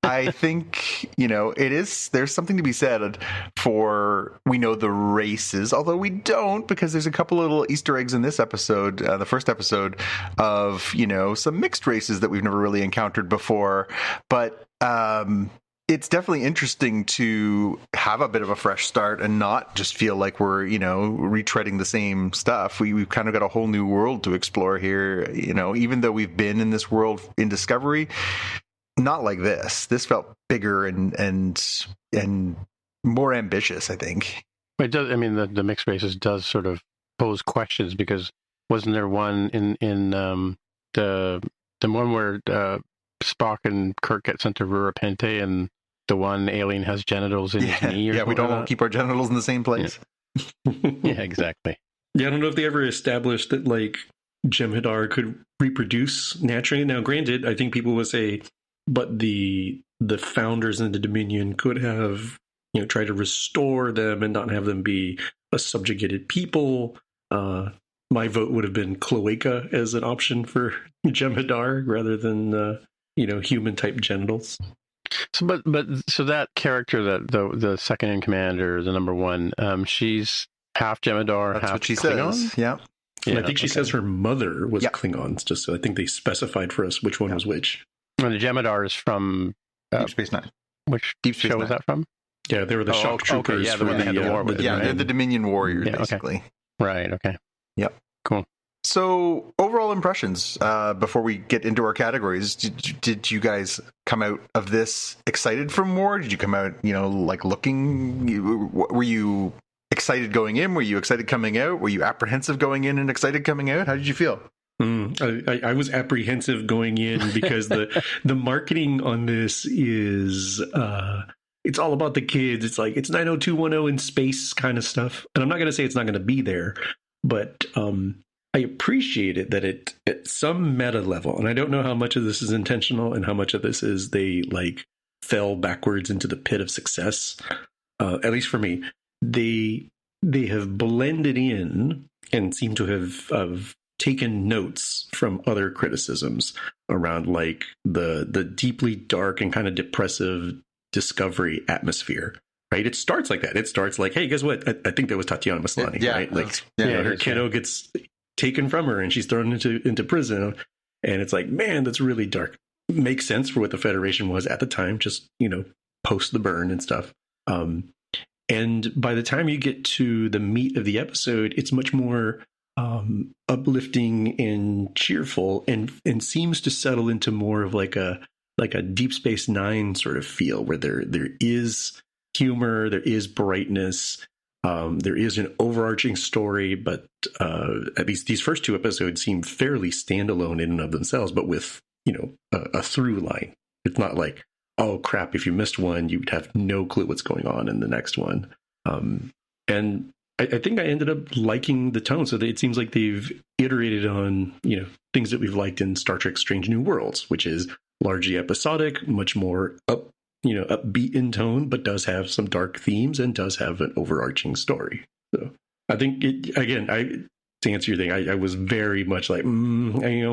I think, there's something to be said for, we know the races, although we don't, because there's a couple little Easter eggs in this episode, the first episode, of, some mixed races that we've never really encountered before. But, it's definitely interesting to have a bit of a fresh start and not just feel like we're, retreading the same stuff. We've kind of got a whole new world to explore here, even though we've been in this world in Discovery, not like this. This felt bigger and more ambitious, I think. It does. I mean, the mixed races does sort of pose questions, because wasn't there one in the one where Spock and Kirk get sent to Rura Penthe, and the one alien has genitals in his knee? We don't want to keep our genitals in the same place. Yeah, exactly. Yeah, I don't know if they ever established that Jem'Hadar could reproduce naturally. Now, granted, I think people would say, but the founders in the Dominion could have tried to restore them and not have them be a subjugated people. My vote would have been cloaca as an option for Jem'Hadar rather than human type genitals. So, so that character, that the second in command, or the number one, she's half Jem'Hadar, That's half what she Klingon? says. Yeah. And I think she says her mother was Klingons. Just so I think they specified for us which one was which. And the Jem'Hadar is from Deep Space Nine. Which Deep Space show Nine. was that from? Yeah, they were the shock troopers. Okay, yeah, the one they had the war with. They're the Dominion warriors, basically. Okay. Right. Okay. Yep. Cool. So, overall impressions, before we get into our categories, did you guys come out of this excited for more? Did you come out, looking? Were you excited going in? Were you excited coming out? Were you apprehensive going in and excited coming out? How did you feel? I was apprehensive going in because the marketing on this is it's all about the kids. It's like it's 90210 in space kind of stuff. And I'm not going to say it's not going to be there, but I appreciate it that it at some meta level, and I don't know how much of this is intentional and how much of this is they fell backwards into the pit of success. At least for me, they have blended in and seem to have taken notes from other criticisms around the deeply dark and kind of depressive Discovery atmosphere. Right, it starts like that. It starts like, hey, guess what? I think that was Tatiana Maslany, right? Her kiddo gets taken from her and she's thrown into prison, and it's like, man, that's really dark. Makes sense for what the Federation was at the time, just post the burn and stuff. And by the time you get to the meat of the episode, it's much more uplifting and cheerful, and seems to settle into more of like a Deep Space Nine sort of feel, where there is humor, there is brightness, there is an overarching story, but at least these first 2 episodes seem fairly standalone in and of themselves, but with a through line. It's not like, oh crap, if you missed one, you'd have no clue what's going on in the next one. And I think I ended up liking the tone. So it seems like they've iterated on, things that we've liked in Star Trek Strange New Worlds, which is largely episodic, much more upbeat in tone, but does have some dark themes and does have an overarching story. So I think to answer your thing, I was very much like,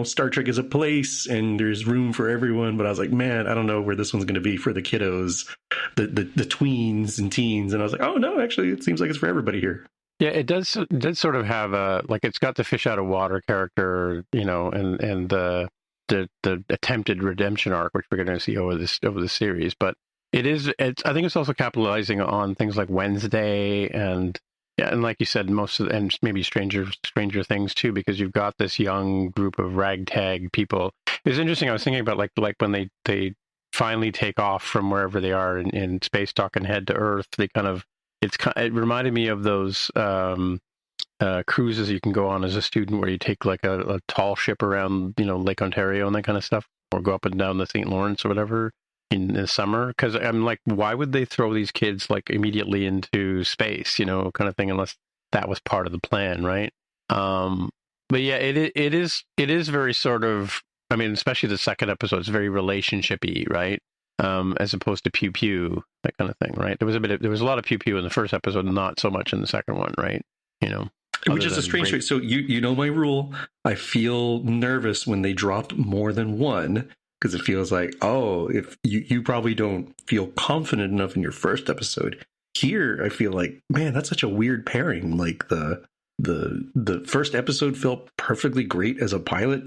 Star Trek is a place and there's room for everyone. But I was like, man, I don't know where this one's going to be for the kiddos, the tweens and teens. And I was like, oh no, actually, it seems like it's for everybody here. Yeah, it does sort of have it's got the fish out of water character, and the attempted redemption arc, which we're going to see over the series. But I think it's also capitalizing on things like Wednesday and like you said, and maybe Stranger Things too, because you've got this young group of ragtag people. It's interesting. I was thinking about like when they finally take off from wherever they are in space dock and head to Earth. It reminded me of those cruises you can go on as a student, where you take like a tall ship around Lake Ontario and that kind of stuff, or go up and down the St. Lawrence or whatever in the summer. Because I'm like, why would they throw these kids like immediately into space, kind of thing, unless that was part of the plan, right? But yeah, it is very sort of, I mean, especially the second episode, it's very relationship-y, right? As opposed to pew pew, that kind of thing, right? There was a lot of pew pew in the first episode, not so much in the second one, right? Which is a strange choice. So you know my rule. I feel nervous when they dropped more than one, because it feels like, if you probably don't feel confident enough in your first episode. Here, I feel like, man, that's such a weird pairing. Like the first episode felt perfectly great as a pilot,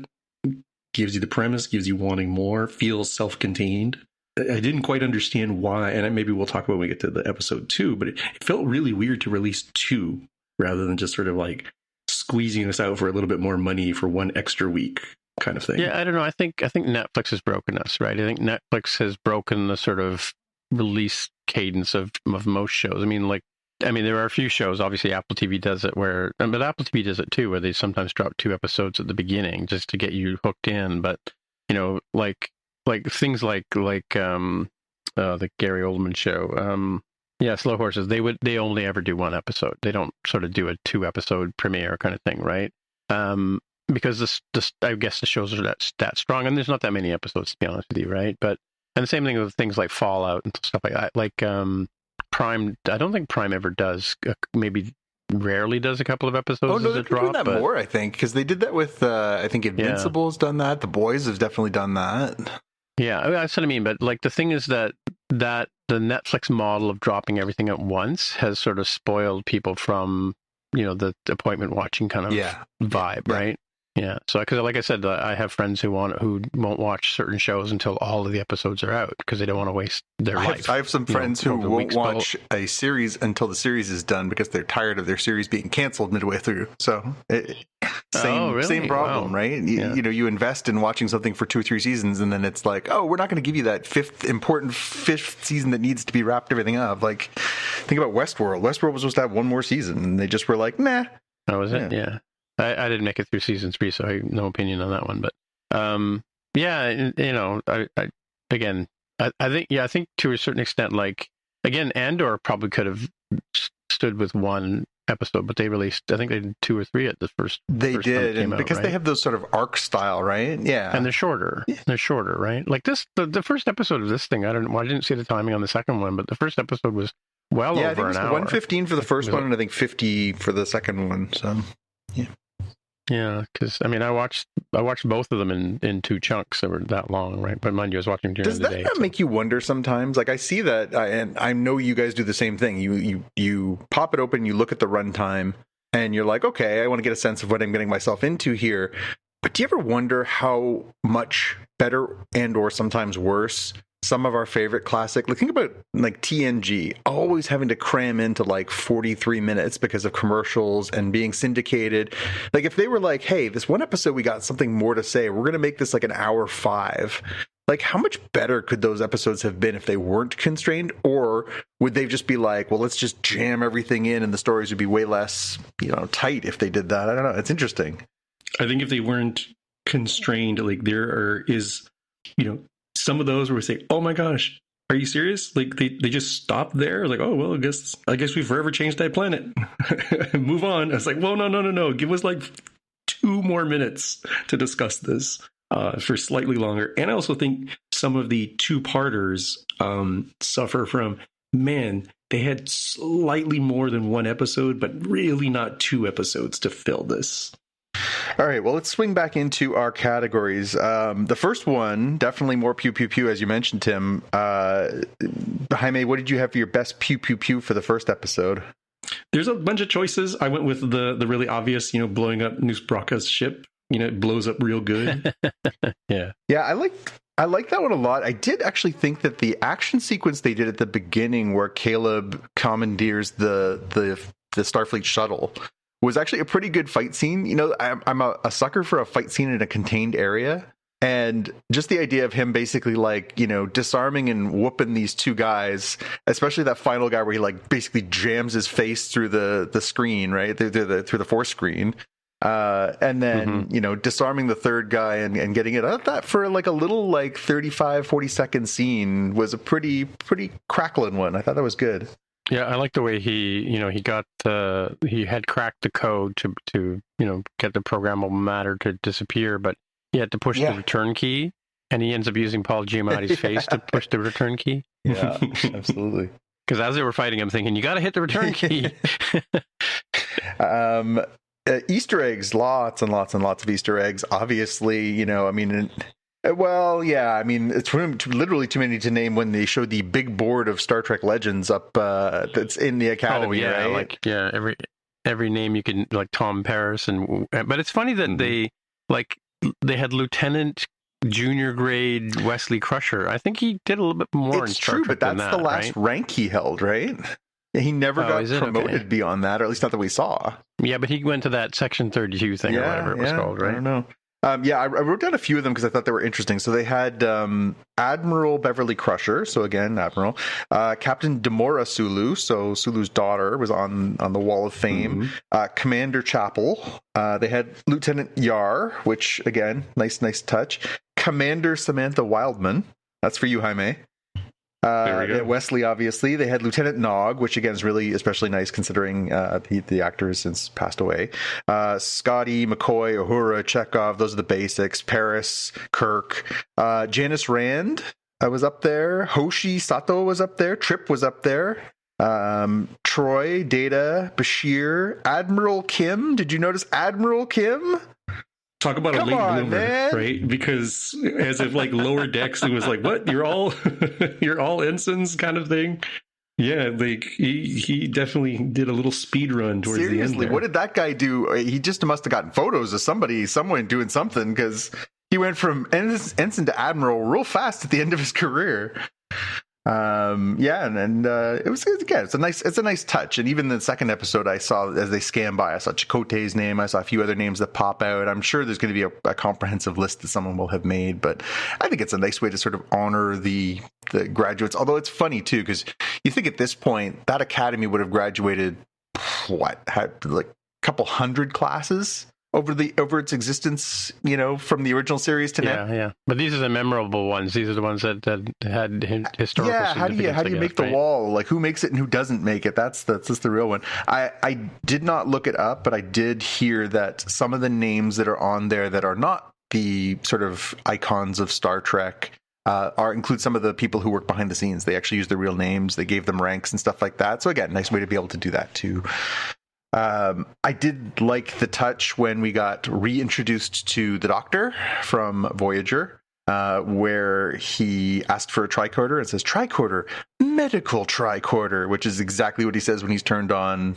gives you the premise, gives you wanting more, feels self-contained. I didn't quite understand why, and maybe we'll talk about when we get to the episode 2, but it felt really weird to release 2 rather than just sort of like squeezing us out for a little bit more money for one extra week kind of thing. Yeah, I don't know. I think Netflix has broken us, right? I think Netflix has broken the sort of release cadence of most shows. I mean, there are a few shows, obviously Apple TV does it but Apple TV does it too, where they sometimes drop 2 episodes at the beginning just to get you hooked in. But, like things like the Gary Oldman show, Slow Horses, they only ever do 1 episode. They don't sort of do a 2-episode premiere kind of thing, right? Because I guess the shows are that strong, and there's not that many episodes, to be honest with you, right? But and the same thing with things like Fallout and stuff like that. Like Prime, I don't think Prime ever does. Maybe rarely does a couple of episodes. Oh no, they're doing that more, I think, because they did that with I think Invincible's done that. The Boys have definitely done that. Yeah, that's what I mean. But like the thing is that the Netflix model of dropping everything at once has sort of spoiled people from the appointment watching kind of vibe, right? Yeah. So, because like I said, I have friends who won't watch certain shows until all of the episodes are out because they don't want to waste their life. I have some friends who won't watch a series until the series is done because they're tired of their series being canceled midway through. So, same problem, right? You invest in watching something for 2 or 3 seasons, and then it's like, we're not going to give you that important fifth season that needs to be wrapped everything up. Like, think about Westworld. Westworld was supposed to have 1 more season, and they just were like, nah. Oh, was it? Yeah. I didn't make it through season 3, so I have no opinion on that one. But I think to a certain extent, like again, Andor probably could have stood with 1 episode, but they released, I think they did 2 or 3 at the first. They did, and because they have those sort of arc style, right? Yeah, and they're shorter. Yeah. They're shorter, right? Like this, the first episode of this thing. I didn't see the timing on the second one, but the first episode was over an hour. I think it was 1:15 for the first one, and I think 50 for the second one. So, yeah. Yeah, because I mean, I watched both of them in 2 chunks that were that long, right? But mind you, I was watching during the day. Does that make you wonder sometimes? Like I see that, and I know you guys do the same thing. You pop it open, you look at the runtime, and you're like, okay, I want to get a sense of what I'm getting myself into here. But do you ever wonder how much better and or sometimes worse some of our favorite classic. Like, think about like TNG always having to cram into like 43 minutes because of commercials and being syndicated. Like, if they were like, hey, this one episode we got something more to say, we're going to make this like an hour 5. Like, how much better could those episodes have been if they weren't constrained? Or would they just be like, well, let's just jam everything in and the stories would be way less, tight if they did that? I don't know. It's interesting. I think if they weren't constrained, like is some of those where we say, oh my gosh, are you serious? Like they just stop there. Like, oh, well, I guess we forever changed that planet. Move on. I was like, well, no. Give us like 2 more minutes to discuss this. For slightly longer. And I also think some of the 2-parters suffer from, they had slightly more than 1 episode, but really not 2 episodes to fill this. All right, well, let's swing back into our categories. The first one, definitely more pew pew pew, as you mentioned, Tim. Jaime, what did you have for your best pew pew pew for the first episode? There's a bunch of choices. I went with the really obvious, blowing up Noose Brocka's ship. It blows up real good. Yeah, I like that one a lot. I did actually think that the action sequence they did at the beginning, where Caleb commandeers the Starfleet shuttle, was actually a pretty good fight scene. I'm a sucker for a fight scene in a contained area, and just the idea of him basically disarming and whooping these 2 guys, especially that final guy where he basically jams his face through the screen, right, through the force screen. And then, disarming the 3rd guy and getting it out. That for a little 35-40 second scene was a pretty crackling one. I thought that was good. Yeah, I like the way he had cracked the code to get the programmable matter to disappear, but he had to push the return key, and he ends up using Paul Giamatti's face to push the return key. Yeah, absolutely. Because as they were fighting, I'm thinking, you got to hit the return key. Easter eggs, lots and lots and lots of Easter eggs. Obviously, it's literally too many to name when they showed the big board of Star Trek Legends up that's in the Academy. Oh, yeah, right? Every name you can, like Tom Paris, but it's funny that they had Lieutenant junior grade Wesley Crusher. I think he did a little bit more. It's true, but that's the last rank he held, right? He never got promoted beyond that, or at least not that we saw. Yeah, but he went to that Section 32 thing or whatever it was called, right? I don't know. I wrote down a few of them because I thought they were interesting. So they had Admiral Beverly Crusher, so again, Admiral. Captain Demora Sulu, so Sulu's daughter, was on the Wall of Fame. Commander Chapel. They had Lieutenant Yar, which, again, nice touch. Commander Samantha Wildman. That's for you, Jaime. Wesley, obviously. They had Lieutenant Nog, which again is really especially nice considering the actor has since passed away. Scotty, McCoy, Uhura, Chekhov, those are the basics. Paris, Kirk. Janice Rand was up there. Hoshi Sato was up there. Trip was up there. Troy, Data, Bashir, Admiral Kim. Did you notice Admiral Kim? Talk about a late bloomer, right? Because as if Lower Decks, it was like, what? You're all ensigns kind of thing. Yeah, he definitely did a little speed run towards the end. Seriously, what did that guy do? He just must have gotten photos of somebody somewhere doing something, because he went from ensign to admiral real fast at the end of his career. It was, again, it's a nice touch. And even the second episode I saw, as they scanned by, I saw Chakotay's name, I saw a few other names that pop out. I'm sure there's going to be a comprehensive list that someone will have made, but I think it's a nice way to sort of honor the graduates. Although it's funny too, because you think at this point that academy would have graduated had a couple hundred classes over its existence, from the original series to now. Yeah. But these are the memorable ones. These are the ones that had historical. Yeah, how do you make the wall? Like, who makes it and who doesn't make it? That's the real one. I did not look it up, but I did hear that some of the names that are on there that are not the sort of icons of Star Trek include some of the people who work behind the scenes. They actually use their real names. They gave them ranks and stuff like that. So again, nice way to be able to do that too. I did like the touch when we got reintroduced to the Doctor from Voyager, where he asked for a tricorder and says, tricorder, medical tricorder, which is exactly what he says when he's turned on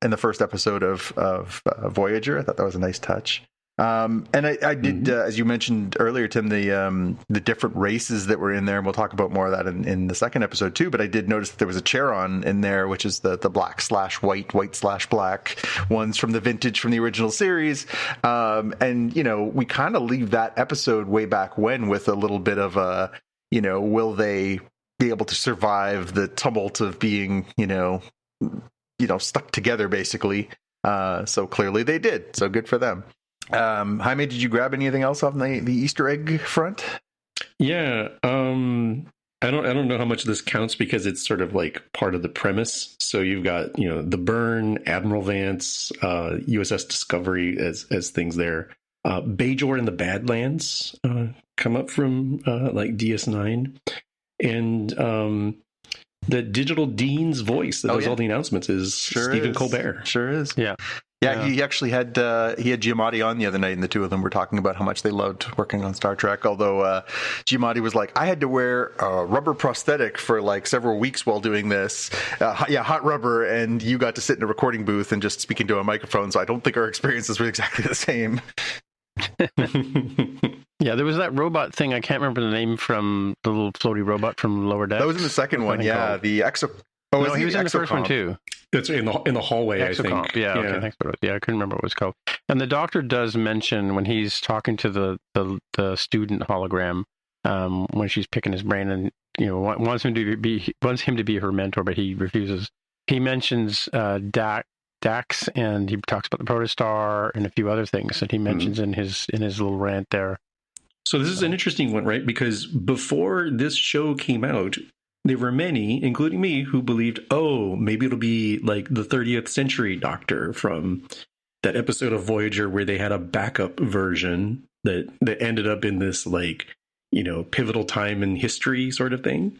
in the first episode of Voyager. I thought that was a nice touch. And I did, as you mentioned earlier, Tim, the different races that were in there, and we'll talk about more of that in the second episode too. But I did notice that there was a Charon in there, which is the black/white, white/black ones from the vintage from the original series. And we kind of leave that episode way back when with a little bit of a, will they be able to survive the tumult of being, stuck together, basically. So clearly they did. So good for them. Jaime, did you grab anything else off the Easter egg front? Yeah. I don't know how much this counts because it's sort of like part of the premise. So you've got, the Burn, Admiral Vance, USS Discovery as things there. Bajor and the Badlands come up from like DS9. And the Digital Dean's voice that does all the announcements is Stephen Colbert. Sure is. Yeah. Yeah, he actually had Giamatti on the other night, and the two of them were talking about how much they loved working on Star Trek. Although Giamatti was like, I had to wear a rubber prosthetic for like several weeks while doing this. Hot rubber, and you got to sit in a recording booth and just speak into a microphone. So I don't think our experiences were exactly the same. Yeah, there was that robot thing. I can't remember the name from the little floaty robot from Lower Decks. That was in the second one. Yeah, the Exo. Oh, no, he was in the first one too. It's in the hallway, Exocomp. I think. Yeah, okay, thanks for it. Yeah, I couldn't remember what it was called. And the Doctor does mention when he's talking to the student hologram, when she's picking his brain and wants him to be her mentor, but he refuses. He mentions Dax, and he talks about the Protostar and a few other things that he mentions in his little rant there. So this is an interesting one, right? Because before this show came out, there were many, including me, who believed, maybe it'll be like the 30th Century Doctor from that episode of Voyager where they had a backup version that ended up in this pivotal time in history sort of thing.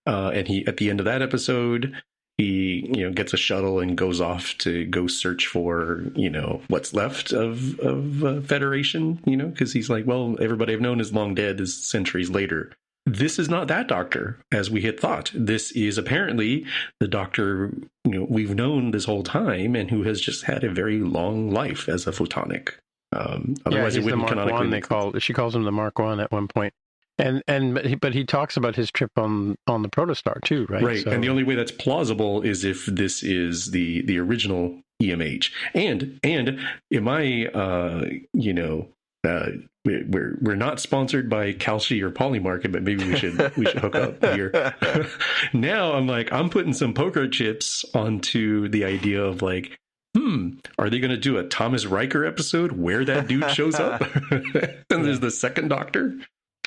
And he, at the end of that episode, he gets a shuttle and goes off to go search for what's left of Federation, because he's like, well, everybody I've known is long dead, is centuries later. This is not that Doctor as we had thought. This is apparently the Doctor we've known this whole time and who has just had a very long life as a photonic. Otherwise, it wouldn't canonically. She calls him the Mark I at one point. But he talks about his trip on the Protostar too, right? Right, and the only way that's plausible is if this is the original EMH. And am I we're not sponsored by Calci or Polymarket, but maybe we should hook up here. Now I'm putting some poker chips onto the idea of like, are they going to do a Thomas Riker episode where that dude shows up? And there's the second Doctor.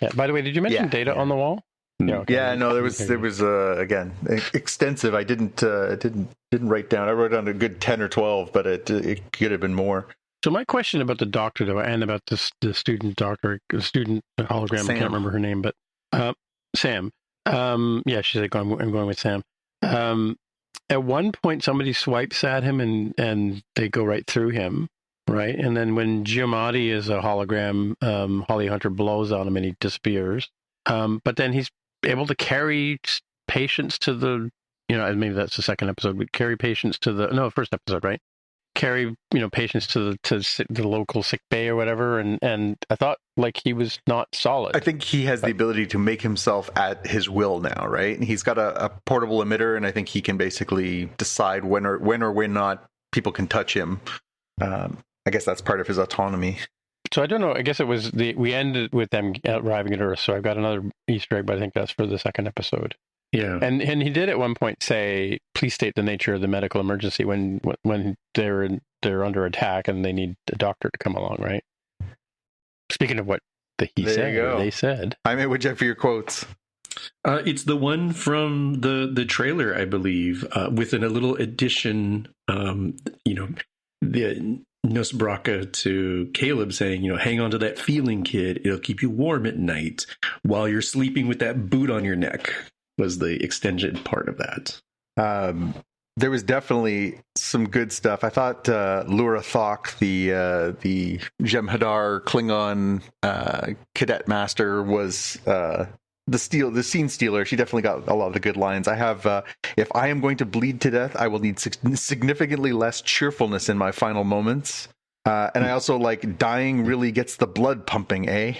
Yeah. By the way, did you mention Data on the wall? Yeah, okay. Yeah, no, there was again extensive. I didn't write down. I wrote down a good 10 or 12, but it could have been more. So my question about the Doctor though, and about the student Doctor, student hologram, Sam. I can't remember her name, but Sam. Yeah, she's like, I'm going with Sam. At one point, somebody swipes at him and they go right through him. Right, and then when Giamatti is a hologram, Holly Hunter blows on him and he disappears. But then he's able to carry patients to the, maybe that's the second episode, but carry patients to the first episode, right? Carry patients to the local sick bay or whatever, and I thought like he was not solid. I think he has the ability to make himself at his will now, right? And he's got a portable emitter, and I think he can basically decide when or not people can touch him. I guess that's part of his autonomy. So I don't know. I guess it was we ended with them arriving at Earth. So I've got another Easter egg, but I think that's for the second episode. Yeah. And he did at one point say, "Please state the nature of the medical emergency when they're under attack and they need a doctor to come along." Right. Speaking of what they said. I mean, would you have for your quotes? It's the one from the trailer, I believe, with a little addition. The Nosbraka to Caleb saying, hang on to that feeling, kid. It'll keep you warm at night while you're sleeping with that boot on your neck, was the extended part of that. There was definitely some good stuff. I thought Lura Thok, the Jem'Hadar Klingon cadet master, was the scene stealer. She definitely got a lot of the good lines. I have, if I am going to bleed to death, I will need significantly less cheerfulness in my final moments. And I also like dying really gets the blood pumping, eh?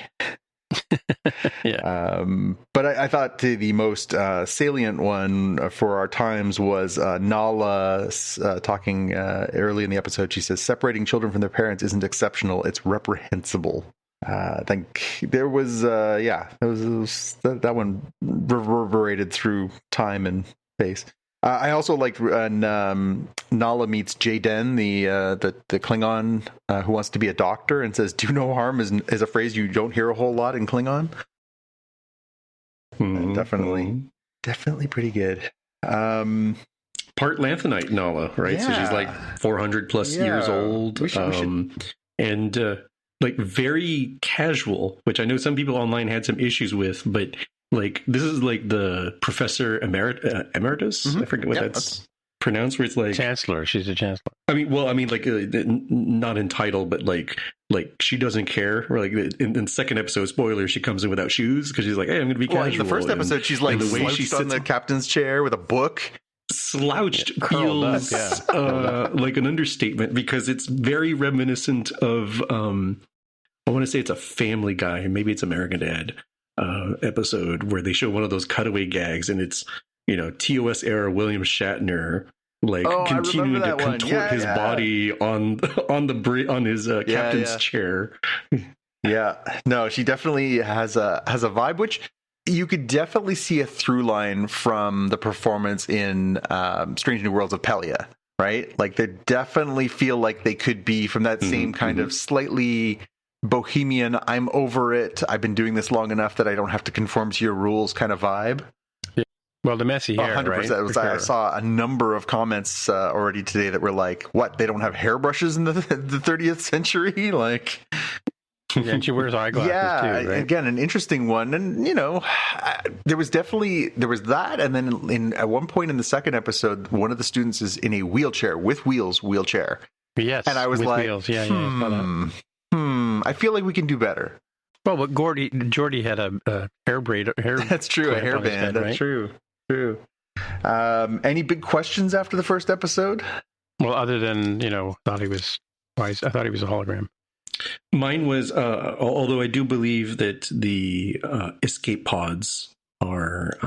Yeah. But I thought the most salient one for our times was Nala talking early in the episode. She says, separating children from their parents isn't exceptional, it's reprehensible. I think there was, that one reverberated through time and space. I also liked when Nala meets Jaden, the Klingon who wants to be a doctor, and says, do no harm is a phrase you don't hear a whole lot in Klingon. Definitely pretty good. Part Lanthanite Nala, right? Yeah. So she's like 400 plus years old. We should. And like very casual, which I know some people online had some issues with, but like this is like the Professor Emeritus. Mm-hmm. I forget what that's pronounced, where it's like Chancellor. She's a chancellor. I mean, like not in title, but like she doesn't care. Or like in second episode, spoiler, she comes in without shoes because she's like, hey, I'm going to be casual. In the first episode, she's like the way she sits on the captain's chair with a book. Slouched feels like an understatement, because it's very reminiscent of I want to say it's a Family Guy, maybe it's American Dad episode where they show one of those cutaway gags, and it's TOS era William Shatner continuing to contort his body on his captain's chair. Yeah, no, she definitely has a vibe, which you could definitely see a through line from the performance in Strange New Worlds of Pelia, right? Like they definitely feel like they could be from that same kind of slightly bohemian, I'm over it, I've been doing this long enough that I don't have to conform to your rules kind of vibe. Yeah. Well, the messy hair, 100%. Right? I saw a number of comments already today that were like, what, they don't have hairbrushes in the 30th century? Like... And she wears eyeglasses too, right? Again, an interesting one. And, there was that. And then at one point in the second episode, one of the students is in a wheelchair, with wheelchair. Yes. And I was like, wheels. I feel like we can do better. Well, but Geordie had a hair braid. That's true, a hairband. That's true. Any big questions after the first episode? Well, other than, I thought he was a hologram. Mine was, although I do believe that the escape pods are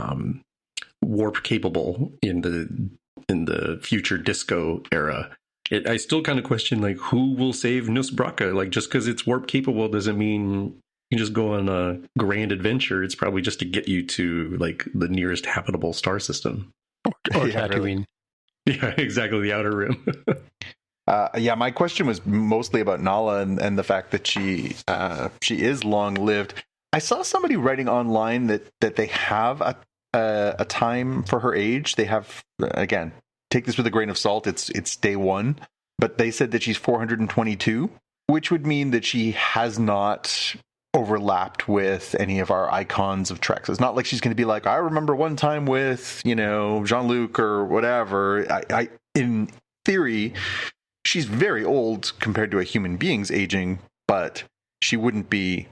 warp capable in the future disco era. I still kind of question, like, who will save Nusbraka? Like, just because it's warp capable doesn't mean you can just go on a grand adventure. It's probably just to get you to like the nearest habitable star system. Or Tatooine. Really. Yeah, exactly. The outer rim. My question was mostly about Nala and the fact that she is long lived. I saw somebody writing online that they have a time for her age. They have, again, take this with a grain of salt. It's day one, but they said that she's 422, which would mean that she has not overlapped with any of our icons of Trek. So it's not like she's going to be like, I remember one time with Jean-Luc or whatever. I in theory, she's very old compared to a human being's aging, but she wouldn't be.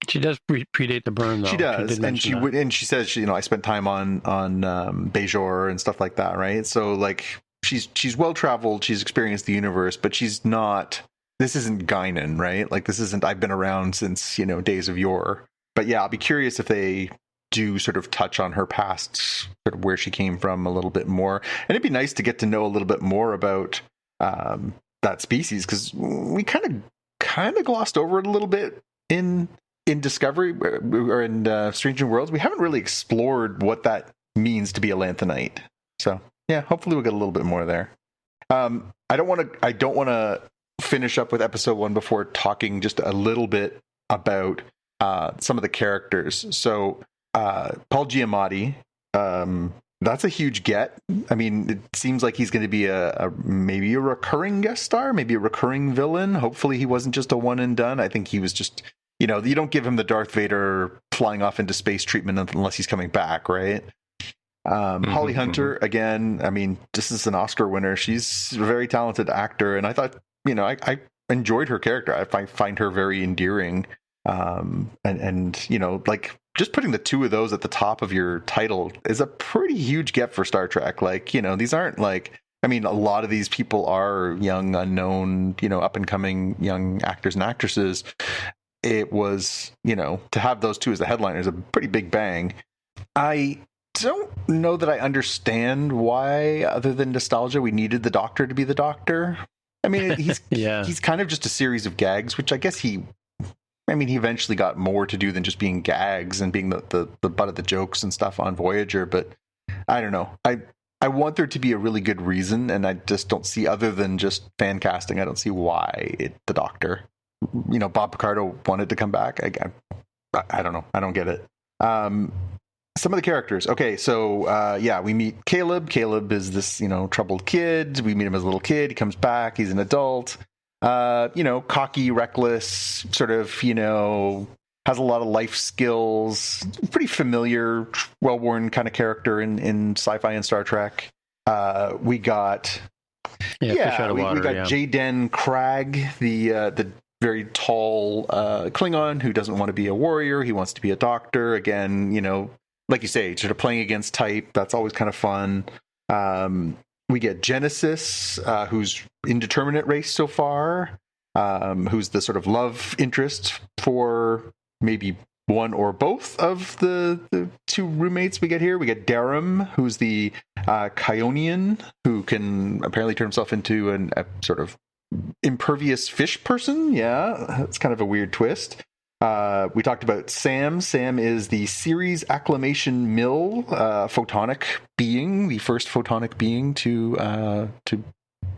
She does predate the burn, though. She does, and she says, I spent time on Bajor and stuff like that, right? So like she's well traveled, she's experienced the universe, but she's not. This isn't Guinan, right? Like this isn't. I've been around since days of yore. But yeah, I'll be curious if they do sort of touch on her past, sort of where she came from a little bit more, and it'd be nice to get to know a little bit more about that species, because we kind of glossed over it a little bit in Discovery or in Strange New Worlds. We haven't really explored what that means to be a Lanthanite. So yeah, hopefully we'll get a little bit more there. I don't want to finish up with episode 1 before talking just a little bit about some of the characters. So Paul Giamatti, that's a huge get. I mean, it seems like he's going to be maybe a recurring guest star, maybe a recurring villain. Hopefully he wasn't just a one and done. I think he was just, you don't give him the Darth Vader flying off into space treatment unless he's coming back, right? Holly Hunter, again, I mean, this is an Oscar winner. She's a very talented actor, and I thought, I enjoyed her character. I find her very endearing. And like just putting the two of those at the top of your title is a pretty huge get for Star Trek. Like, these aren't like I mean, a lot of these people are young, unknown, up and coming young actors and actresses. It was, to have those two as the headliners is a pretty big bang. I don't know that I understand why, other than nostalgia, we needed the Doctor to be the Doctor. I mean, he's he's kind of just a series of gags, which I guess he eventually got more to do than just being gags and being the butt of the jokes and stuff on Voyager. But I don't know. I want there to be a really good reason, and I just don't see, other than just fan casting, I don't see why the Doctor. Bob Picardo wanted to come back. I don't know. I don't get it. Some of the characters. Okay, so we meet Caleb. Caleb is this, troubled kid. We meet him as a little kid. He comes back. He's an adult. Cocky, reckless, sort of, has a lot of life skills. Pretty familiar, well-worn kind of character in sci-fi and Star Trek. We got Jayden Cragg, the very tall Klingon who doesn't want to be a warrior. He wants to be a doctor. Again, like you say, sort of playing against type. That's always kind of fun. We get Genesis, who's indeterminate race so far, who's the sort of love interest for maybe one or both of the two roommates we get here. We get Darum, who's the Kionian, who can apparently turn himself into a sort of impervious fish person. Yeah, that's kind of a weird twist. We talked about Sam. Sam is the Ceres Acclamation Mill photonic being, the first photonic being to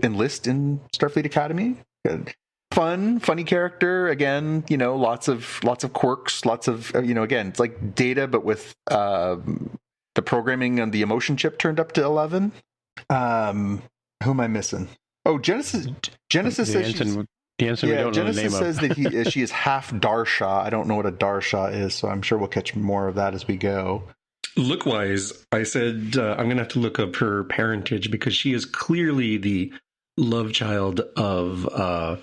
enlist in Starfleet Academy. Good. Funny character. Again, lots of quirks, lots of again, it's like Data, but with the programming and the emotion chip turned up to 11. Who am I missing? Oh, Genesis says Genesis says that she is half Darsha. I don't know what a Darsha is, so I'm sure we'll catch more of that as we go. Look-wise, I said I'm going to have to look up her parentage, because she is clearly the love child of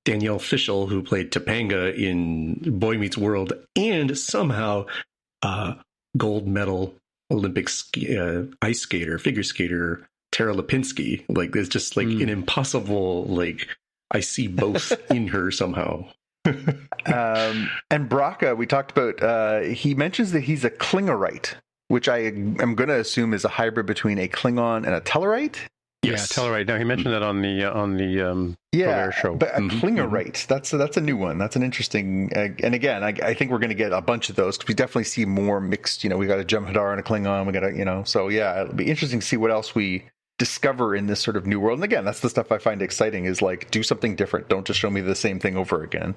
Danielle Fishel, who played Topanga in Boy Meets World, and somehow gold medal Olympic ice skater, figure skater, Tara Lipinski. Like, it's just like an impossible, like, I see both in her somehow. And Braca, we talked about, he mentions that he's a Klingerite, which I am going to assume is a hybrid between a Klingon and a Tellarite. Yes. Yeah, Tellarite. Now, he mentioned that on the Polaire show. But a Klingerite, that's a new one. That's an interesting, and again, I think we're going to get a bunch of those, because we definitely see more mixed, we got a Jem'Hadar and a Klingon, we got a, so yeah, it'll be interesting to see what else we discover in this sort of new world. And again, that's the stuff I find exciting, is like, do something different. Don't just show me the same thing over again.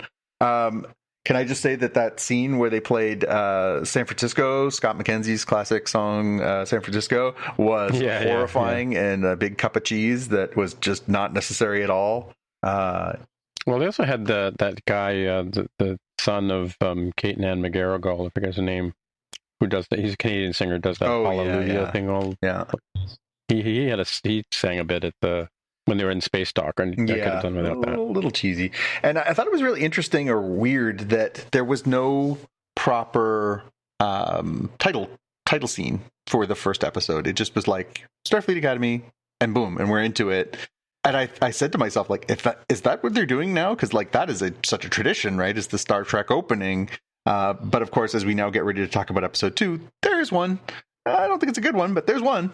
Can I just say that scene where they played San Francisco, Scott McKenzie's classic song San Francisco, was horrifying and a big cup of cheese that was just not necessary at all. Well, they also had that guy, the son of Kate and Ann McGarrigle, I forget his name, who does that. He's a Canadian singer, does that Hallelujah thing. He sang a bit at when they were in Space Dock, and I could have done without that. A little cheesy. And I thought it was really interesting or weird that there was no proper title scene for the first episode. It just was like Starfleet Academy, and boom, and we're into it. And I said to myself, like, is that what they're doing now? Because like that is such a tradition, right? It's the Star Trek opening. But of course, as we now get ready to talk about episode 2, there is one. I don't think it's a good one, but there's one.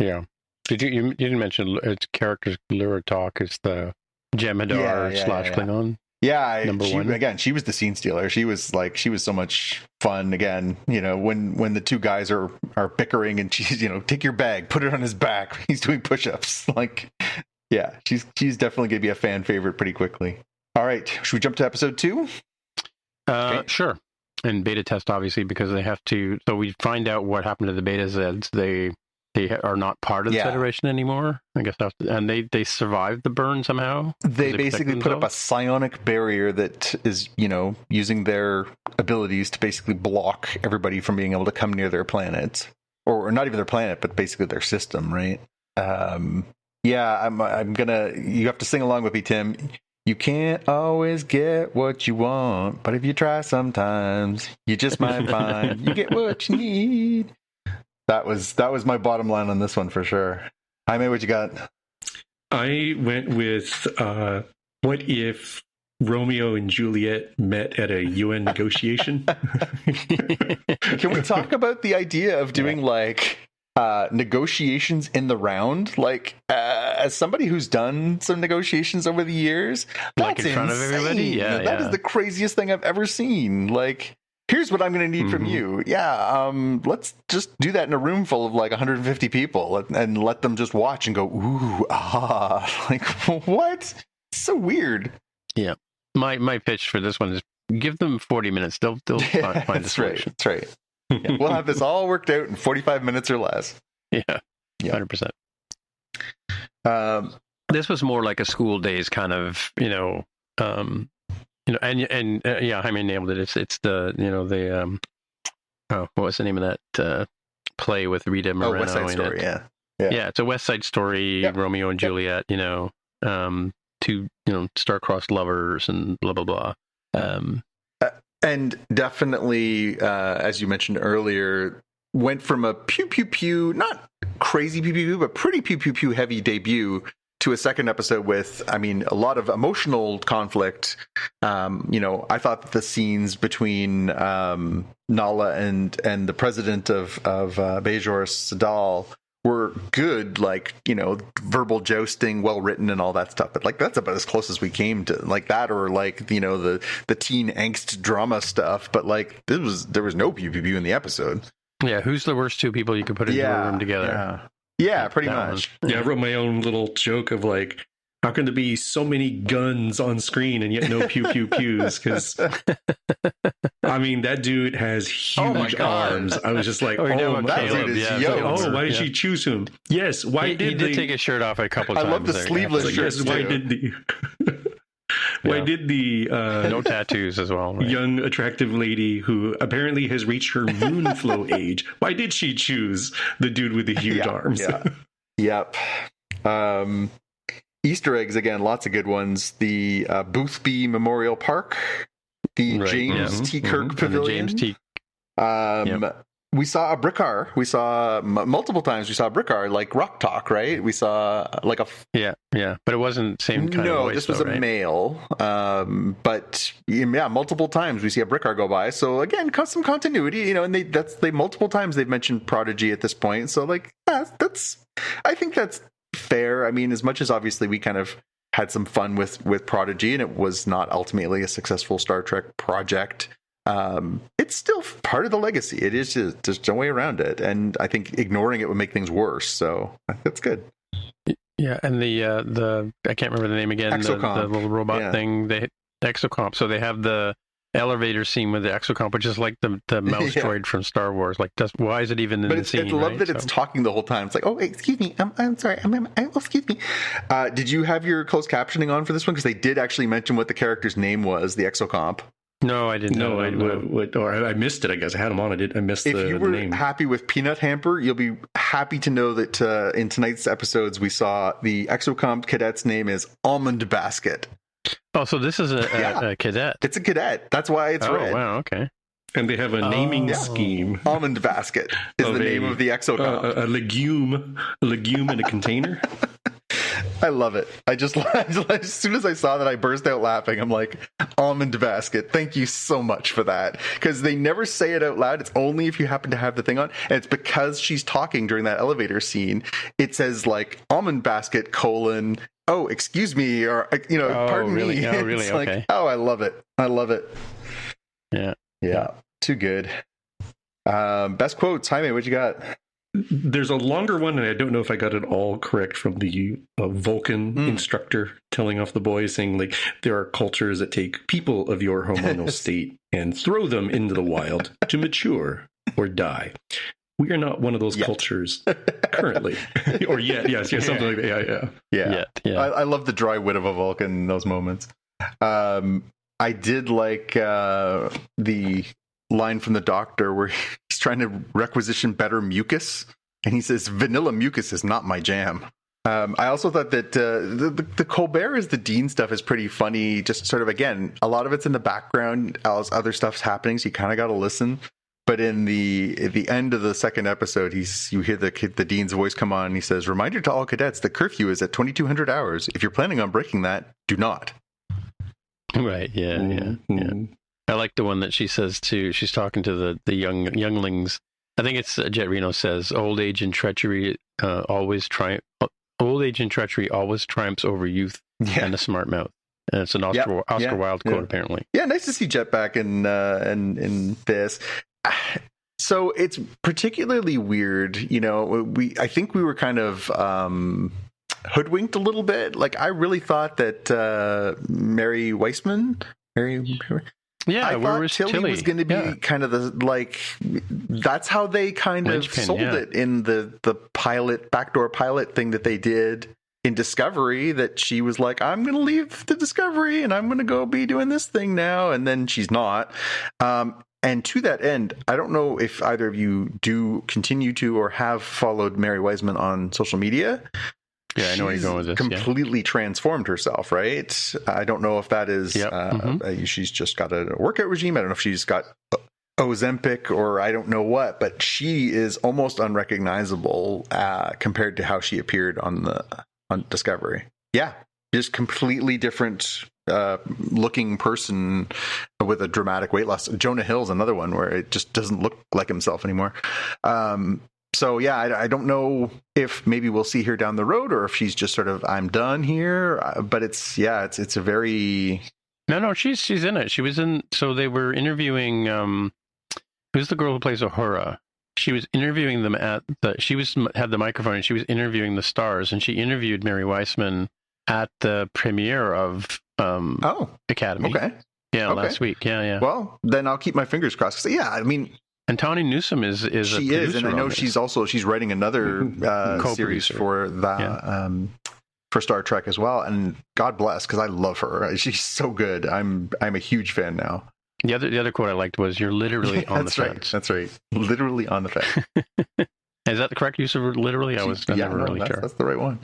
Yeah. You didn't mention its character's Lyra Talk is the Jem'Hadar / Klingon. Yeah, one. She was the scene stealer. She was so much fun. Again, when the two guys are bickering, and she's, take your bag, put it on his back. He's doing push-ups. Like, yeah, she's definitely going to be a fan favorite pretty quickly. All right, should we jump to episode 2? Okay. Sure. And beta test, obviously, because they have to. So we find out what happened to the beta Zeds. They are not part of the Federation anymore, I guess. And they survived the burn somehow? They basically put up a psionic barrier that is, using their abilities to basically block everybody from being able to come near their planet. Or not even their planet, but basically their system, right? I'm gonna... You have to sing along with me, Tim. You can't always get what you want, but if you try sometimes, you just might find you get what you need. That was my bottom line on this one for sure. Jaime, what you got? I went with what if Romeo and Juliet met at a UN negotiation? Can we talk about the idea of doing like negotiations in the round? Like, as somebody who's done some negotiations over the years, Like that's in front of everybody? Yeah, That is the craziest thing I've ever seen. Like, here's what I'm going to need from you. Yeah, let's just do that in a room full of like 150 people and let them just watch and go, ooh, ah. Like, what? It's so weird. Yeah. My pitch for this one is give them 40 minutes. They'll find a solution. That's right. Yeah, we'll have this all worked out in 45 minutes or less. Yeah, 100%. This was more like a school days kind of, and Jaime nailed it. It's the what was the name of that play with Rita Moreno? West Side Story. Yeah, it's a West Side Story. Yep. Romeo and Juliet. Two star-crossed lovers and blah blah blah. And definitely, as you mentioned earlier, went from a pew pew pew, not crazy pew pew pew, but pretty pew pew pew heavy debut to a second episode with, a lot of emotional conflict. I thought that the scenes between Nala and the president of Bajor Sadal were good, like, verbal jousting, well written and all that stuff. But like, that's about as close as we came to like that, or like, the teen angst drama stuff. But like, there was no pew pew pew in the episode. Yeah, who's the worst two people you could put into a room together? Yeah, pretty much. Yeah, I wrote my own little joke of like, how can there be so many guns on screen and yet no pew pew pews? Because that dude has huge arms. I was just like, that dude is yoked. Why did she choose him? Yes, why he did take his shirt off a couple times. I love the sleeveless shirts. Yes, why did the no tattoos as well? Right? Young attractive lady who apparently has reached her moon flow age? Why did she choose the dude with the huge arms? Yep. Easter eggs again, lots of good ones. The Boothby Memorial Park, the James T. Kirk Pavilion. The James T. We saw a Brickar. We saw multiple times. We saw a Brickar, like Rock Talk, right? We saw like a but it wasn't the same kind of voice. No, this was a male. But multiple times we see a Brickar go by. So again, some continuity, and they multiple times they've mentioned Prodigy at this point. So like I think that's fair. As much as obviously we kind of had some fun with Prodigy, and it was not ultimately a successful Star Trek project. It's still part of the legacy. It is just no way around it, and I think ignoring it would make things worse. So that's good. Yeah, and the I can't remember the name again. The little robot thing. The Exocomp. So they have the elevator scene with the Exocomp, which is like the mouse droid from Star Wars. Like, why is it even in the scene? But I love that it's talking the whole time. It's like, oh, excuse me, I'm sorry, excuse me. Did you have your closed captioning on for this one? Because they did actually mention what the character's name was, the Exocomp. No, I didn't know. I missed it, I guess. I had them on. I missed the name. If you were happy with Peanut Hamper, you'll be happy to know that in tonight's episodes, we saw the Exocomp cadet's name is Almond Basket. Oh, so this is a cadet. It's a cadet. That's why it's red. Oh, wow, okay. And they have a naming scheme. Almond Basket is the name of the Exocomp. A legume in a container. I love it. As soon as I saw that, I burst out laughing. I'm like, Almond Basket. Thank you so much for that. Because they never say it out loud. It's only if you happen to have the thing on. And it's because she's talking during that elevator scene. It says like Almond Basket : oh, excuse me, or pardon really? me. Oh, really? It's okay. like, oh, I love it. Yeah. Too good. Best quotes, Jaime. What you got? There's a longer one, and I don't know if I got it all correct, from the Vulcan instructor telling off the boys, saying like, there are cultures that take people of your hormonal state and throw them into the wild to mature or die. We are not one of those cultures currently, or yet. Yes, something like that. Yeah. I love the dry wit of a Vulcan in those moments. I did like the line from the doctor where he's trying to requisition better mucus, and he says, vanilla mucus is not my jam. I also thought that the Colbert as the Dean stuff is pretty funny. Just sort of, again, a lot of it's in the background as other stuff's happening, so you kind of got to listen. But in at the end of the second episode, you hear the dean's voice come on, and he says, "Reminder to all cadets: the curfew is at 2200 hours. If you're planning on breaking that, do not." Right. Yeah. I like the one that she says to. She's talking to the younglings. I think it's Jet Reno says, "Old age and treachery always triumph. Old age and treachery always triumphs over youth and a smart mouth." And it's an Oscar Wilde quote, apparently. Yeah, nice to see Jet back in this. So it's particularly weird, I think we were kind of hoodwinked a little bit. Like, I really thought that Mary Weissman, I thought Tilly was going to be kind of that's how they kind of sold it in the backdoor pilot thing that they did in Discovery, that she was like, I'm going to leave the Discovery and I'm going to go be doing this thing now. And then she's not. And to that end, I don't know if either of you do continue to or have followed Mary Wiseman on social media. Yeah, I know where you're going with this. Completely transformed herself, right? I don't know if that is, she's just got a workout regime. I don't know if she's got Ozempic or I don't know what, but she is almost unrecognizable compared to how she appeared on Discovery. Yeah, just completely different looking person with a dramatic weight loss. Jonah Hill's another one where it just doesn't look like himself anymore. So yeah, I don't know if maybe we'll see her down the road or if she's just sort of, I'm done here. But it's a very... No, she's in it. She was in, so they were interviewing, who's the girl who plays Uhura? She was interviewing them had the microphone and she was interviewing the stars, and she interviewed Mary Weissman at the premiere of Academy. Okay. Yeah, okay. Last week. Yeah. Well, then I'll keep my fingers crossed. So, yeah, I mean... And Tawny Newsome is she is, and I know she's writing another series for for Star Trek as well. And God bless, because I love her. She's so good. I'm a huge fan now. The other quote I liked was, "You're literally on the fence." That's right. Literally on the fence. Is that the correct use of literally? I was never really sure. That's the right one.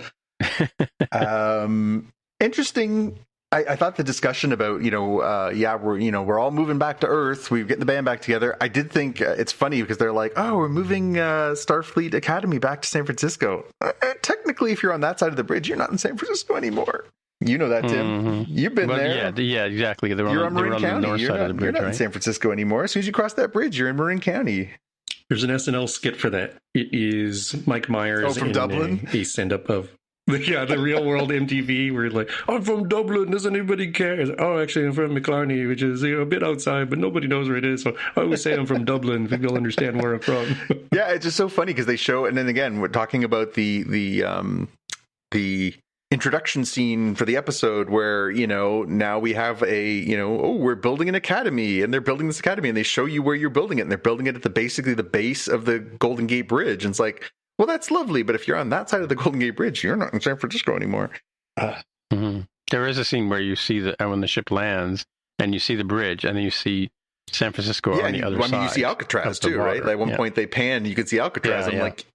Interesting. I thought the discussion about, we're all moving back to Earth. We're getting the band back together. I did think it's funny because they're like, oh, we're moving Starfleet Academy back to San Francisco. Technically, if you're on that side of the bridge, you're not in San Francisco anymore. You know that, Tim. Mm-hmm. You've been there. Yeah, exactly. You're on Marin County. You're not in San Francisco anymore. As soon as you cross that bridge, you're in Marin County. There's an SNL skit for that. It is Mike Myers from Dublin. A stand-up of the Real World MTV, where like, I'm from Dublin, does anybody care? Oh, actually, I'm from McClarney, which is a bit outside, but nobody knows where it is. So I always say I'm from Dublin. People understand where I'm from. Yeah, it's just so funny because they show, and then again, we're talking about the introduction scene for the episode where, now we have we're building an academy, and they're building this academy, and they show you where you're building it, and they're building it at basically the base of the Golden Gate Bridge. And it's like, well, that's lovely, but if you're on that side of the Golden Gate Bridge, you're not in San Francisco anymore. There is a scene where you see when the ship lands, and you see the bridge, and then you see San Francisco on the other side. You see Alcatraz too, right? Like at one point they pan, you can see Alcatraz. I'm like,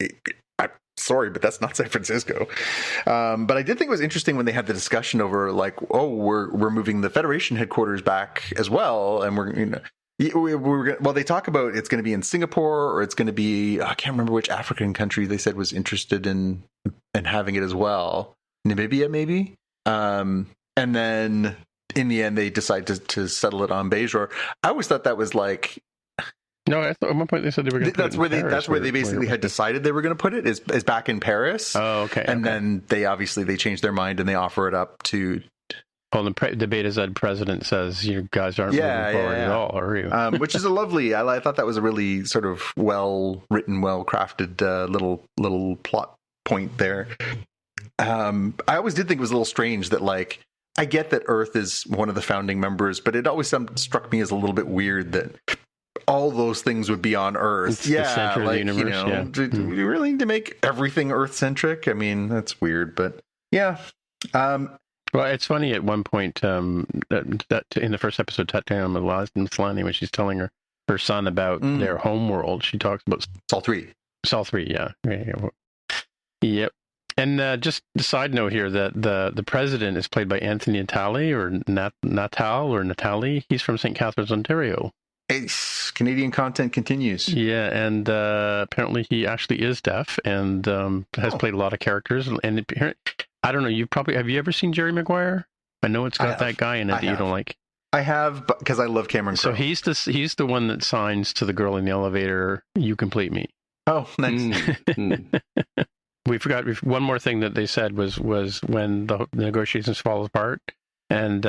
I'm sorry, but that's not San Francisco. But I did think it was interesting when they had the discussion over like, oh, we're moving the Federation headquarters back as well, and they talk about it's going to be in Singapore, or it's going to be, I can't remember which African country they said was interested in having it as well. Namibia, maybe. And then in the end, they decide to settle it on Bajor. I always thought that was like... No, I thought at one point they said they were going to put it in Paris. That's where they basically had decided they were going to put it, is back in Paris. Oh, okay. And then they changed their mind and they offer it up to... Well, the Beta Z president says you guys aren't moving forward at all, are you? Which is a lovely... I thought that was a really sort of well-written, well-crafted little plot point there. I always did think it was a little strange that, like, I get that Earth is one of the founding members, but it always struck me as a little bit weird that all those things would be on Earth. It's the center of the universe, do we really need to make everything Earth-centric? I mean, that's weird, but yeah. Well, it's funny at one point that in the first episode, Tatiana Maslany, when she's telling her son about their home world, she talks about Sol 3. Sol 3, yeah. Yep. And just a side note here that the president is played by Anthony Natali, or Natal or Natali. He's from St. Catharines, Ontario. Canadian content continues. Yeah, and apparently he actually is deaf and has played a lot of characters. And I don't know, have you ever seen Jerry Maguire? I know it's got that guy in it that you don't like. I have, because I love Cameron Crowe. So he's the one that signs to the girl in the elevator, "You complete me." Oh, nice. We forgot one more thing that they said was when the negotiations fall apart, and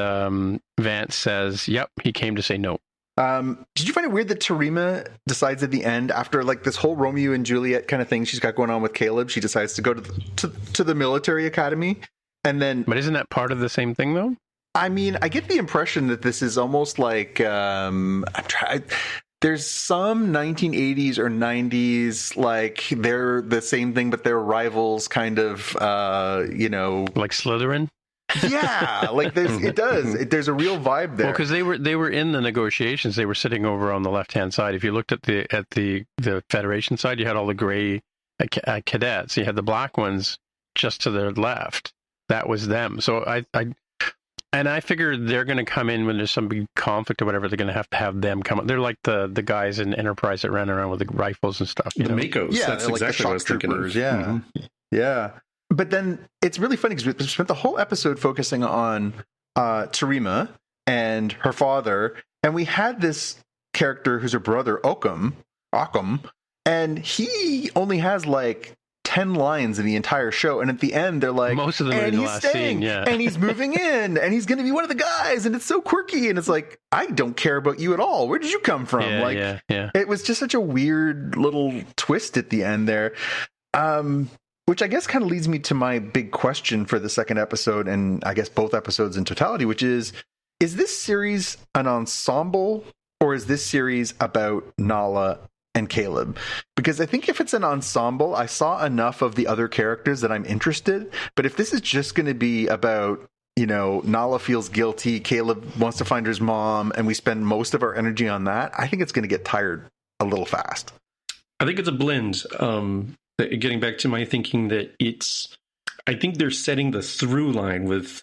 Vance says, "Yep, he came to say no." Did you find it weird that Tarima decides at the end, after like this whole Romeo and Juliet kind of thing she's got going on with Caleb, she decides to go to the military academy, and then... But isn't that part of the same thing, though? I mean, I get the impression that this is almost like... there's some 1980s or 90s, like they're the same thing, but they're rivals kind of, Like Slytherin? Yeah, like there's a real vibe there. Well, because they were in the negotiations. They were sitting over on the left hand side. If you looked at the Federation side, you had all the gray cadets. You had the black ones just to their left. That was them. So I figured they're going to come in when there's some big conflict or whatever. They're going to have them come up. They're like the guys in Enterprise that ran around with the rifles and stuff. The Makos. Yeah, that's like exactly what I was thinking of. Yeah, mm-hmm. Yeah. But then it's really funny because we spent the whole episode focusing on Tarima and her father, and we had this character who's her brother, Occam, and he only has like 10 lines in the entire show, and at the end they're like, most of them are in the last scene, yeah, and he's moving in, and he's going to be one of the guys, and it's so quirky, and it's like, I don't care about you at all. Where did you come from? Yeah, It was just such a weird little twist at the end there. Which I guess kind of leads me to my big question for the second episode, and I guess both episodes in totality, which is this series an ensemble, or is this series about Nala and Caleb? Because I think if it's an ensemble, I saw enough of the other characters that I'm interested. But if this is just going to be about, Nala feels guilty, Caleb wants to find his mom, and we spend most of our energy on that, I think it's going to get tired a little fast. I think it's a blend. Getting back to my thinking that I think they're setting the through line with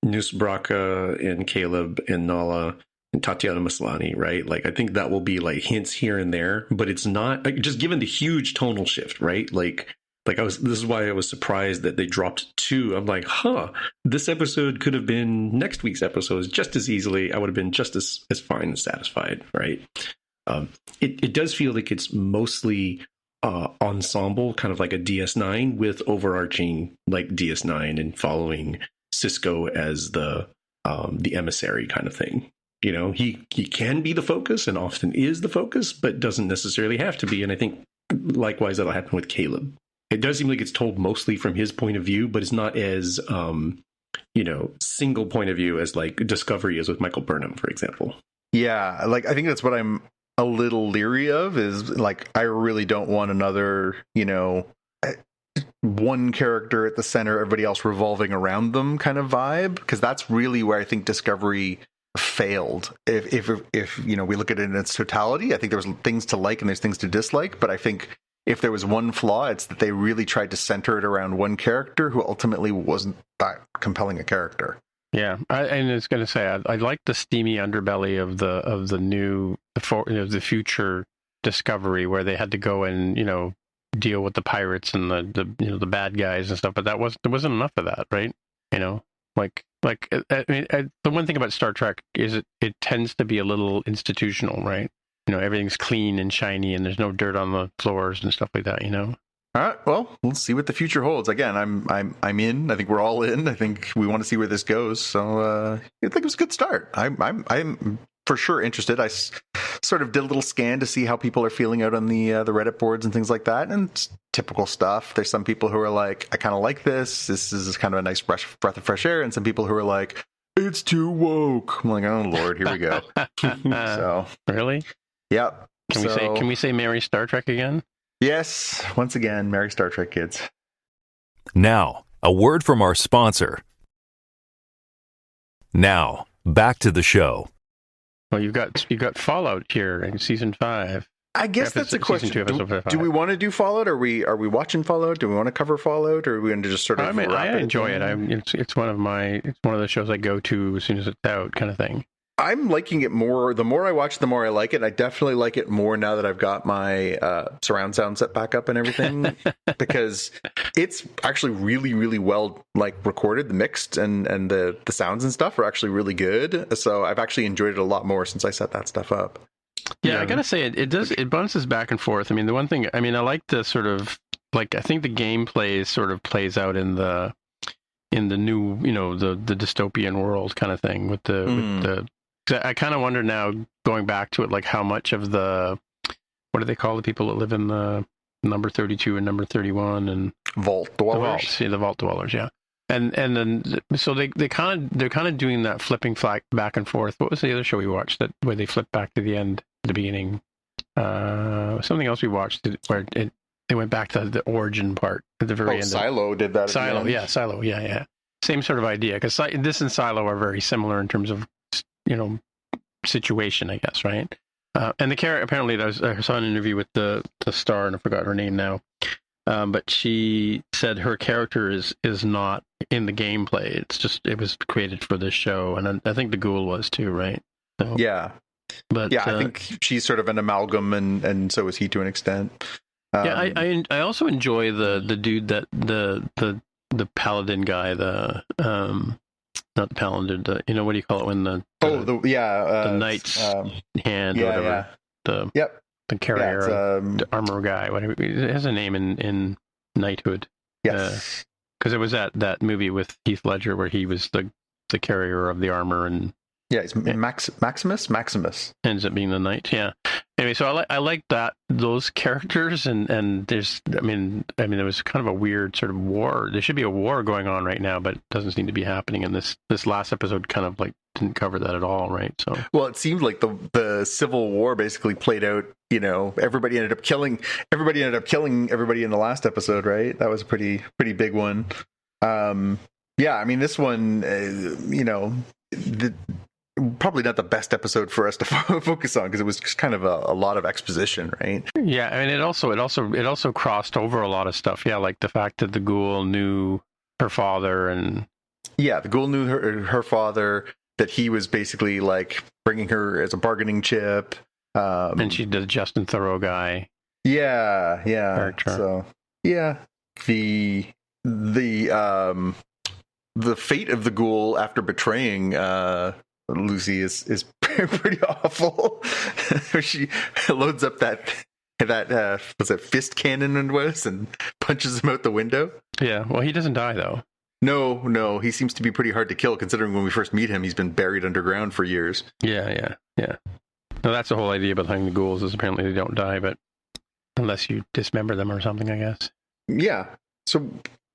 Nusbraka and Caleb and Nala and Tatiana Maslany, right? Like, I think that will be like hints here and there, but it's not just given the huge tonal shift, right? This is why I was surprised that they dropped 2. I'm like, this episode could have been next week's episode just as easily. I would have been just as fine and satisfied, right? It does feel like it's mostly ensemble, kind of like a DS9 with overarching like DS9 and following Sisko as the emissary kind of thing. He can be the focus and often is the focus, but doesn't necessarily have to be. And I think likewise that'll happen with Caleb. It does seem like it's told mostly from his point of view, but it's not as single point of view as like Discovery is with Michael Burnham, for example. Yeah, like I think that's what I'm a little leery of, is like, I really don't want another, one character at the center, everybody else revolving around them kind of vibe, because that's really where I think Discovery failed. If we look at it in its totality, I think there was things to like and there's things to dislike, but I think if there was one flaw, it's that they really tried to center it around one character who ultimately wasn't that compelling a character. Yeah, and I was going to say I like the steamy underbelly of the future Discovery, where they had to go and deal with the pirates and the bad guys and stuff. But there wasn't enough of that, right? The one thing about Star Trek is it tends to be a little institutional, right? Everything's clean and shiny, and there's no dirt on the floors and stuff like that. All right, well, we'll see what the future holds. Again, I'm in. I think we're all in. I think we want to see where this goes. So I think it was a good start. I'm for sure interested. I sort of did a little scan to see how people are feeling out on the Reddit boards and things like that, and it's typical stuff. There's some people who are like, I kind of like this. This is kind of a nice breath of fresh air, and some people who are like, it's too woke. I'm like, oh Lord, here we go. So really, yep. Can we say Merry Star Trek again? Yes, once again, Merry Star Trek, kids. Now, a word from our sponsor. Now, back to the show. Well, you've got Fallout here in season 5. I guess that's a question. 2, do we want to do Fallout? Are we watching Fallout? Do we want to cover Fallout, or are we going to just sort of? I enjoy it. It's one of the shows I go to as soon as it's out, kind of thing. I'm liking it more. The more I watch, the more I like it. I definitely like it more now that I've got my surround sound set back up and everything, because it's actually really, really well recorded. The mixed and the sounds and stuff are actually really good. So I've actually enjoyed it a lot more since I set that stuff up. Yeah, I gotta say it bounces back and forth. I mean, the one thing, I think the sort of I think the gameplay sort of plays out in the new, the dystopian world kind of thing with the. I kind of wonder now, going back to it, how much of what do they call the people that live in the number 32 and number 31 and vault dwellers? The vault dwellers, yeah. And then so they're kind of doing that flipping back and forth. What was the other show we watched where they flipped back to the end, the beginning? Something else we watched where they went back to the origin part at the very end. Silo did that. Silo, yeah. Same sort of idea, because this and Silo are very similar in terms of situation, I guess, right? And the character, apparently, I saw an interview with the star, and I forgot her name now, but she said her character is not in the gameplay. It was created for this show, and I think the ghoul was too, right? So, yeah, but yeah, I think she's sort of an amalgam, and so is he to an extent. Yeah, I also enjoy the dude that the paladin guy, not the paladin, what do you call it when the knight's hand, or whatever. Yeah. The carrier, the armor guy, whatever. It has a name in knighthood. Yes. Because it was that movie with Heath Ledger where he was the carrier of the armor, and it's Maximus ends up being the knight. Yeah. Anyway, so I like those characters, and there's there was kind of a weird sort of war. There should be a war going on right now, but it doesn't seem to be happening. And this last episode kind of didn't cover that at all, right? So it seemed like the Civil War basically played out. Everybody ended up killing everybody in the last episode, right? That was a pretty big one. This one, probably not the best episode for us to focus on, because it was just kind of a lot of exposition, right? Yeah, it also crossed over a lot of stuff. Yeah, like the fact that the ghoul knew her father, and the ghoul knew her father, that he was basically bringing her as a bargaining chip, and she did Justin Theroux guy. Yeah. Character. So the fate of the ghoul after betraying Lucy is pretty awful. She loads up that was it fist cannon and punches him out the window. Yeah, well, he doesn't die though. No, he seems to be pretty hard to kill, considering when we first meet him, he's been buried underground for years. Yeah. No, that's the whole idea behind the ghouls, is apparently they don't die, but unless you dismember them or something, I guess. Yeah. So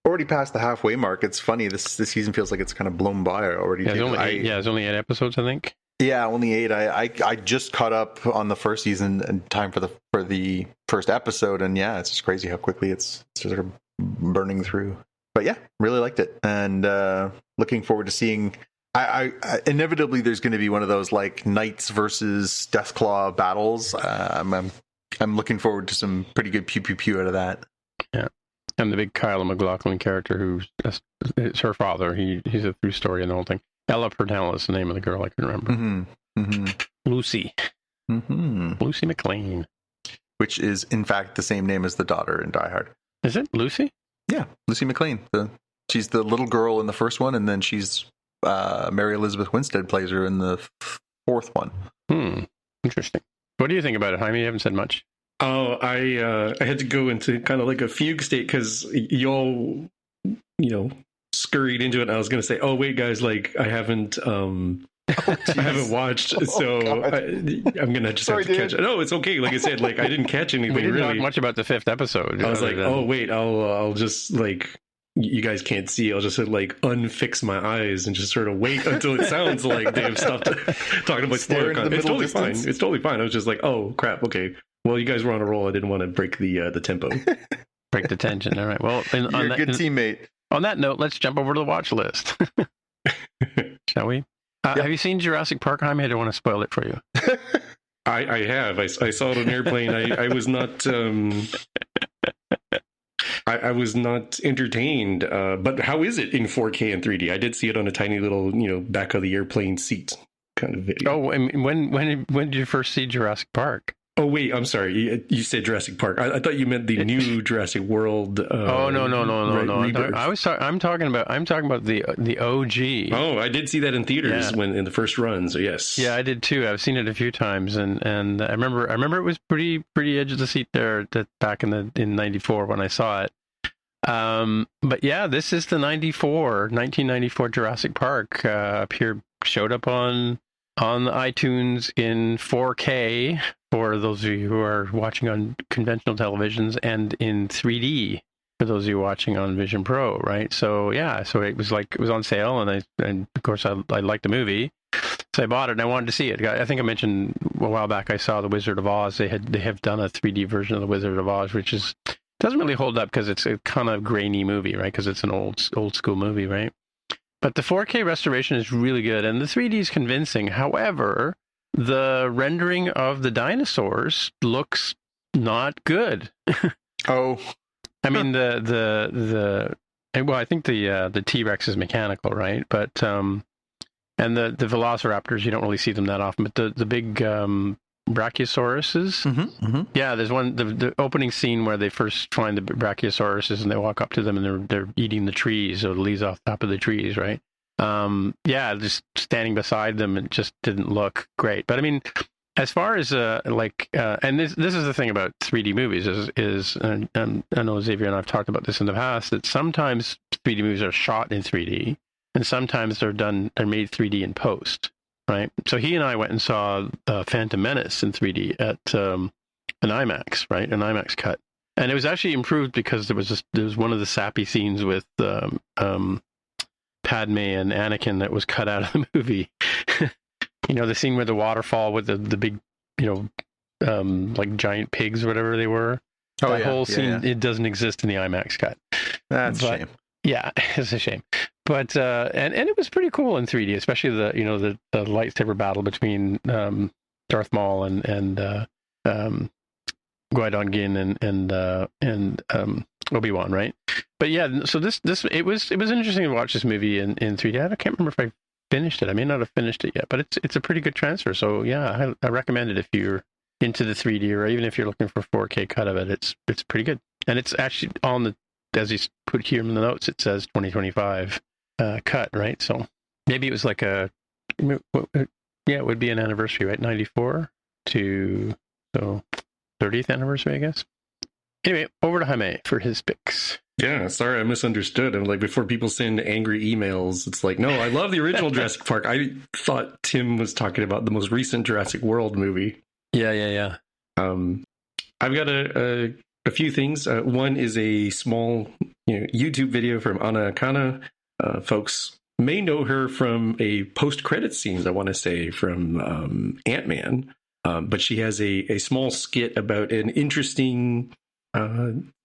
already past the halfway mark. It's funny. This season feels like it's kind of blown by already. Yeah, there's only 8 episodes, I think. Yeah, only 8. I just caught up on the first season in time for the first episode, and yeah, it's just crazy how quickly it's sort of burning through. But yeah, really liked it, and looking forward to seeing. I inevitably there's going to be one of those Knights versus Deathclaw battles. I'm looking forward to some pretty good pew pew pew out of that. Yeah. And the big Kyle MacLachlan character, it's her father. He's a through story in the whole thing. Ella Purnell is the name of the girl. I can remember. Mm-hmm. Mm-hmm. Lucy. Mm-hmm. Lucy McLean. Which is, in fact, the same name as the daughter in Die Hard. Is it Lucy? Yeah, Lucy McLean. She's the little girl in the first one, and then she's Mary Elizabeth Winstead plays her in the fourth one. Interesting. What do you think about it, Jaime? You haven't said much. Oh, I had to go into kind of like a fugue state because y'all, scurried into it. And I was going to say, oh wait, guys, I haven't, I haven't watched, so I'm gonna just have to catch it. No, it's okay. Like I said, I didn't catch anything. We didn't really talk much about the 5th episode. I was like, oh wait, I'll just you guys can't see. I'll just unfix my eyes and just sort of wait until it sounds like they've stopped talking about spoiler content. It's totally fine. It's totally fine. I was just oh crap. Okay. Well, you guys were on a roll. I didn't want to break the tempo. Break the tension. All right. Well, you're a good teammate. On that note, let's jump over to the watch list. Shall we? Yep. Have you seen Jurassic Park, Jaime? I don't want to spoil it for you. I have. I saw it on an airplane. I was not. I was not entertained. But how is it in 4K and 3D? I did see it on a tiny little, back of the airplane seat. kind of video. Oh, and when did you first see Jurassic Park? Oh wait, I'm sorry. You said Jurassic Park. I thought you meant the new Jurassic World. No. I'm talking about the OG. Oh, I did see that in theaters when in the first run. So yes. Yeah, I did too. I've seen it a few times, and I remember it was pretty edge of the seat there back in '94 when I saw it. But yeah, this is the 1994 Jurassic Park. Showed up on the iTunes in 4K for those of you who are watching on conventional televisions, and in 3D for those of you watching on Vision Pro, right? So yeah, so it was on sale, and of course I liked the movie, so I bought it and I wanted to see it. I think I mentioned a while back I saw The Wizard of Oz. They have done a 3D version of The Wizard of Oz, which doesn't really hold up because it's a kind of grainy movie, right? Because it's an old school movie, right? But the 4K restoration is really good, and the 3D is convincing. However, the rendering of the dinosaurs looks not good. Oh, I mean I think the T-Rex is mechanical, right? But and the Velociraptors, you don't really see them that often. But the big Brachiosauruses, yeah, there's one the opening scene where they first find the Brachiosauruses and they walk up to them and they're eating the trees or the leaves off the top of the trees, right? Yeah, just standing beside them, it just didn't look great. But I mean, as far as and this is the thing about 3D movies is I know Xavier and I've talked about this in the past, that sometimes 3D movies are shot in 3D and sometimes they're made 3D in post. Right, so he and I went and saw Phantom Menace in 3D at an IMAX, right, an IMAX cut, and it was actually improved because there was one of the sappy scenes with Padme and Anakin that was cut out of the movie. You know, the scene with the waterfall with the big, like giant pigs or whatever they were. That whole scene, it doesn't exist in the IMAX cut. That's a shame. Yeah, it's a shame. But and it was pretty cool in 3D, especially the lightsaber battle between Darth Maul and Qui-Gon Jinn and Obi-Wan, right? But yeah, so this it was interesting to watch this movie in 3D. I can't remember if I finished it. I may not have finished it yet, but it's a pretty good transfer. So yeah, I recommend it if you're into the 3D, or even if you're looking for 4K cut of it. It's pretty good, and it's actually on the, as he's put here in the notes, it says 2025 cut, right? So maybe it was like it would be an anniversary, right? 94 to 30th anniversary, I guess. Anyway, over to Jaime for his picks. Yeah, sorry, I misunderstood. I'm like, before people send angry emails, it's like, no, I love the original Jurassic Park. I thought Tim was talking about the most recent Jurassic World movie. Yeah. I've got a few things. One is a small YouTube video from Anna Akana. Folks may know her from a post-credit scene, I want to say, from Ant-Man. But she has a small skit about an interesting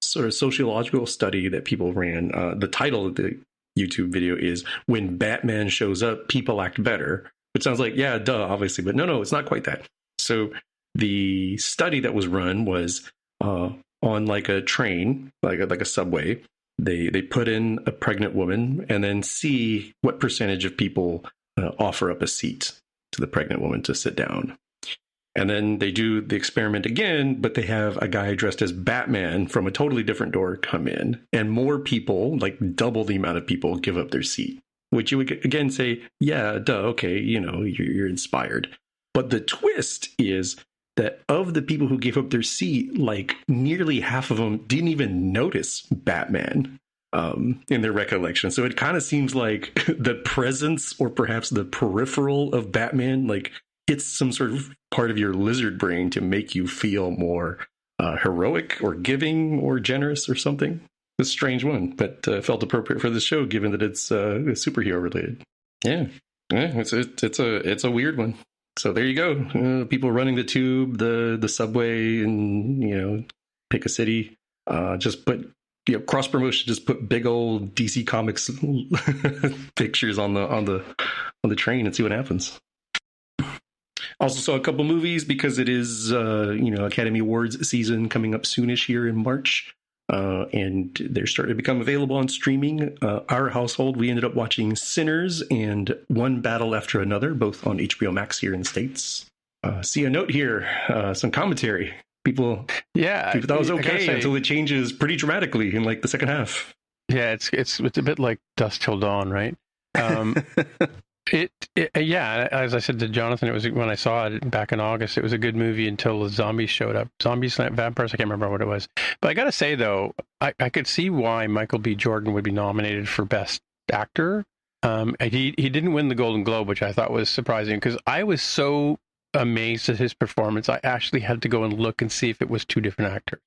sort of sociological study that people ran. The title of the YouTube video is "When Batman Shows Up, People Act Better," which sounds like, yeah, duh, obviously. But no, it's not quite that. So the study that was run was on like a train, like a subway. They put in a pregnant woman and then see what percentage of people offer up a seat to the pregnant woman to sit down. And then they do the experiment again, but they have a guy dressed as Batman from a totally different door come in. And more people, like double the amount of people, give up their seat. Which you would again say, yeah, duh, okay, you're inspired. But the twist is that of the people who gave up their seat, like nearly half of them didn't even notice Batman in their recollection. So it kind of seems like the presence or perhaps the peripheral of Batman like hits some sort of part of your lizard brain to make you feel more heroic or giving or generous or something. It's a strange one, but felt appropriate for this show given that it's superhero related. Yeah, it's a weird one. So there you go. People running the tube, the subway, and pick a city. Just put cross promotion. Just put big old DC Comics pictures on the train and see what happens. Also saw a couple movies because it is Academy Awards season coming up soonish here in March. and they're starting to become available on streaming. Our household, we ended up watching Sinners and One Battle After Another, both on HBO Max here in the States. See a note here, some commentary. People thought it was okay until it changes pretty dramatically in like the second half. Yeah, it's a bit like Dusk Till Dawn, right? Yeah, as I said to Jonathan, it was when I saw it back in August, it was a good movie until the zombies showed up. Zombies, vampires, I can't remember what it was. But I got to say, though, I could see why Michael B. Jordan would be nominated for Best Actor. He didn't win the Golden Globe, which I thought was surprising because I was so amazed at his performance. I actually had to go and look and see if it was two different actors.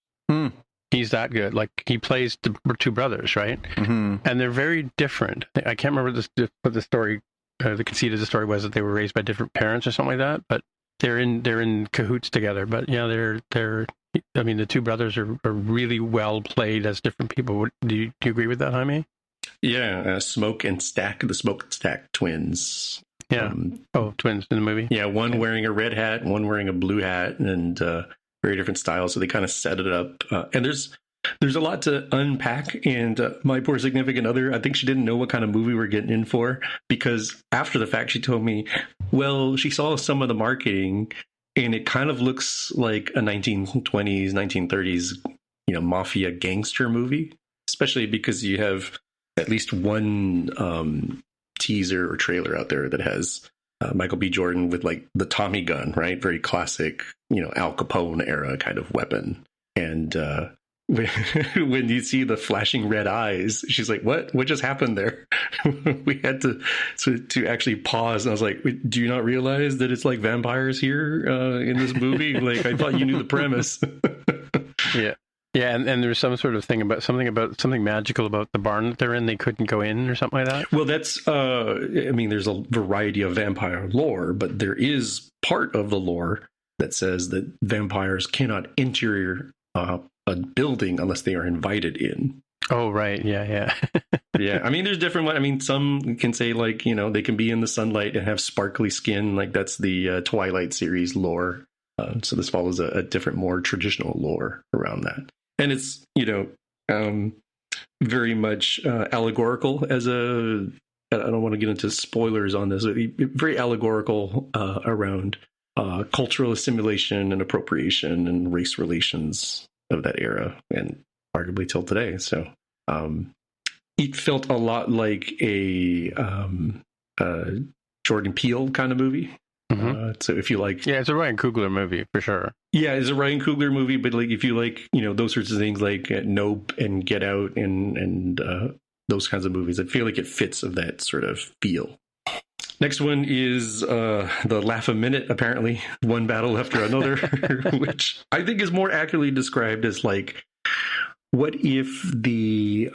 He's that good. Like, he plays the two brothers, right? Mm-hmm. And they're very different. I can't remember what the story... the conceit of the story was that they were raised by different parents or something like that, but they're in cahoots together. But yeah, they're I mean, the two brothers are really well played as different people. Do you agree with that, Jaime? Yeah, Smoke and Stack, the Smoke and Stack twins. Yeah. Twins in the movie. Yeah, one wearing a red hat, one wearing a blue hat, and very different styles. So they kind of set it up. And there's a lot to unpack, and my poor significant other, I think she didn't know what kind of movie we're getting in for, because after the fact, she told me, well, she saw some of the marketing, and it kind of looks like a 1920s, 1930s, mafia gangster movie, especially because you have at least one teaser or trailer out there that has Michael B. Jordan with like the Tommy gun, right? Very classic, Al Capone era kind of weapon. And when you see the flashing red eyes, she's like, what just happened there? We had to actually pause. And I was like, do you not realize that it's like vampires here in this movie? Like, I thought you knew the premise. Yeah, and there's some sort of thing about something magical about the barn that they're in. They couldn't go in or something like that. Well, that's there's a variety of vampire lore, but there is part of the lore that says that vampires cannot enter a building unless they are invited in. Oh, right. Yeah. Yeah. I mean, there's different ones. I mean, some can say like, they can be in the sunlight and have sparkly skin. Like that's the Twilight series lore. So this follows a different, more traditional lore around that. And it's, very much allegorical I don't want to get into spoilers on this, very allegorical around cultural assimilation and appropriation and race relations of that era and arguably till today. So it felt a lot like a Jordan Peele kind of movie. Mm-hmm. So if you like... Yeah, it's a Ryan Coogler movie, for sure. Yeah, it's a Ryan Coogler movie, but like if you like, those sorts of things like Nope and Get Out and those kinds of movies, I feel like it fits of that sort of feel. Next one is the Laugh a Minute, apparently. One Battle After Another, which I think is more accurately described as like, what if the...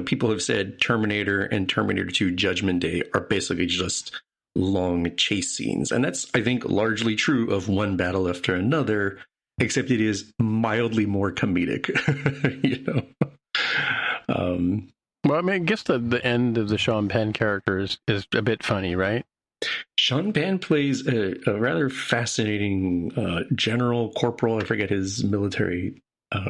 people have said Terminator and Terminator 2 Judgment Day are basically just long chase scenes. And that's, I think, largely true of One Battle After Another, except it is mildly more comedic, Well, I mean, I guess the end of the Sean Penn character is a bit funny, right? Sean Penn plays a rather fascinating general, corporal, I forget his military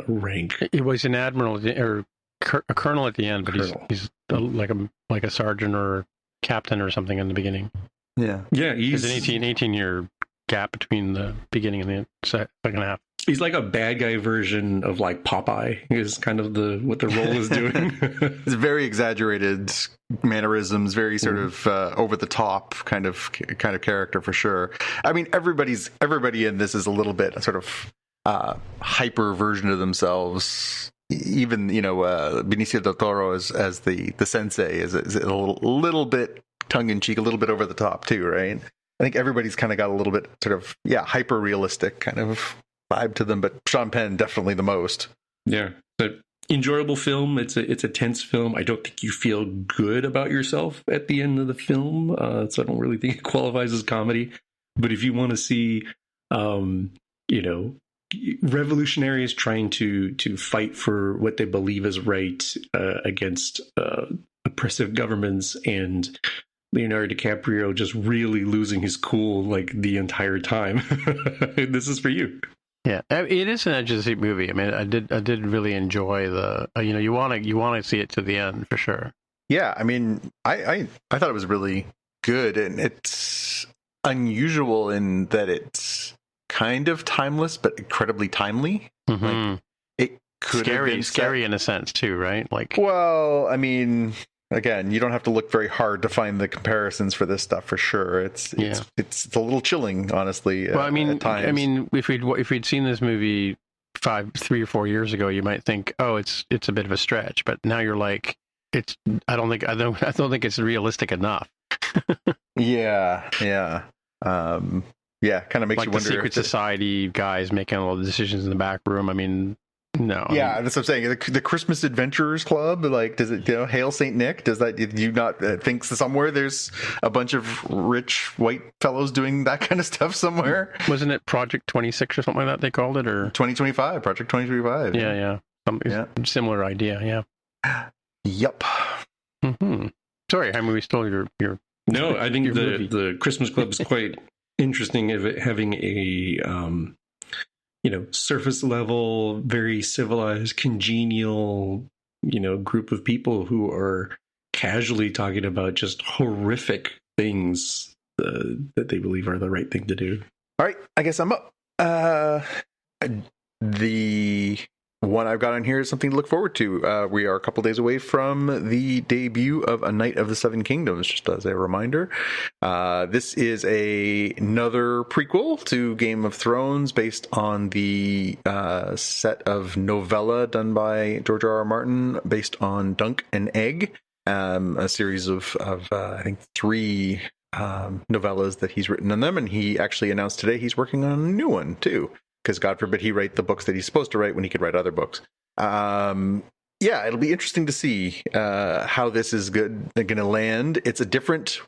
rank. He was an admiral or a colonel at the end, but he's like a sergeant or captain or something in the beginning. Yeah, he's an 18-year gap between the beginning and the second half. He's like a bad guy version of like Popeye is kind of what the role is doing. It's very exaggerated mannerisms, very sort of over the top kind of character for sure. I mean, everybody in this is a little bit sort of hyper version of themselves. Even Benicio del Toro as the sensei is a little bit tongue in cheek, a little bit over the top too, right? I think everybody's kind of got a little bit sort of hyper realistic kind of vibe to them, but Sean Penn definitely the most. Yeah, but enjoyable film. It's a tense film. I don't think you feel good about yourself at the end of the film, so I don't really think it qualifies as comedy. But if you want to see, revolutionaries trying to fight for what they believe is right against oppressive governments, and Leonardo DiCaprio just really losing his cool like the entire time. This is for you. Yeah, it is an edge of the seat movie. I mean, I did really enjoy the. You want to see it to the end for sure. Yeah, I mean, I thought it was really good, and it's unusual in that it's kind of timeless but incredibly timely. Mm-hmm. Like, it could scary, have been scary in a sense too, right? Like, well, I mean, again, you don't have to look very hard to find the comparisons for this stuff for sure. It's a little chilling, honestly. Well, at times. if we'd seen this movie 3 or 4 years ago, you might think, oh, it's a bit of a stretch. But now you're like, I don't think it's realistic enough. Yeah. Kind of makes like you wonder. The secret society guys making all the decisions in the back room. I mean, no. Yeah, that's what I'm saying. The Christmas Adventurers Club, like, does it, Hail Saint Nick? Does that, you not think somewhere there's a bunch of rich white fellows doing that kind of stuff somewhere? Wasn't it Project 26 or something like that they called it? Or 2025, Project 2025. Yeah. Similar idea, yeah. Yep. Mm-hmm. Sorry, I mean, we stole your No, I think the Christmas Club is quite interesting of it having a surface level, very civilized, congenial, group of people who are casually talking about just horrific things that they believe are the right thing to do. All right, I guess I'm up. The one I've got on here is something to look forward to. We are a couple days away from the debut of A Knight of the Seven Kingdoms, just as a reminder. This is another prequel to Game of Thrones based on the set of novella done by George R.R. Martin based on Dunk and Egg, a series of I think 3 novellas that he's written on them. And he actually announced today he's working on a new one, too. Because God forbid he write the books that he's supposed to write when he could write other books. It'll be interesting to see how this is going to land. It's a different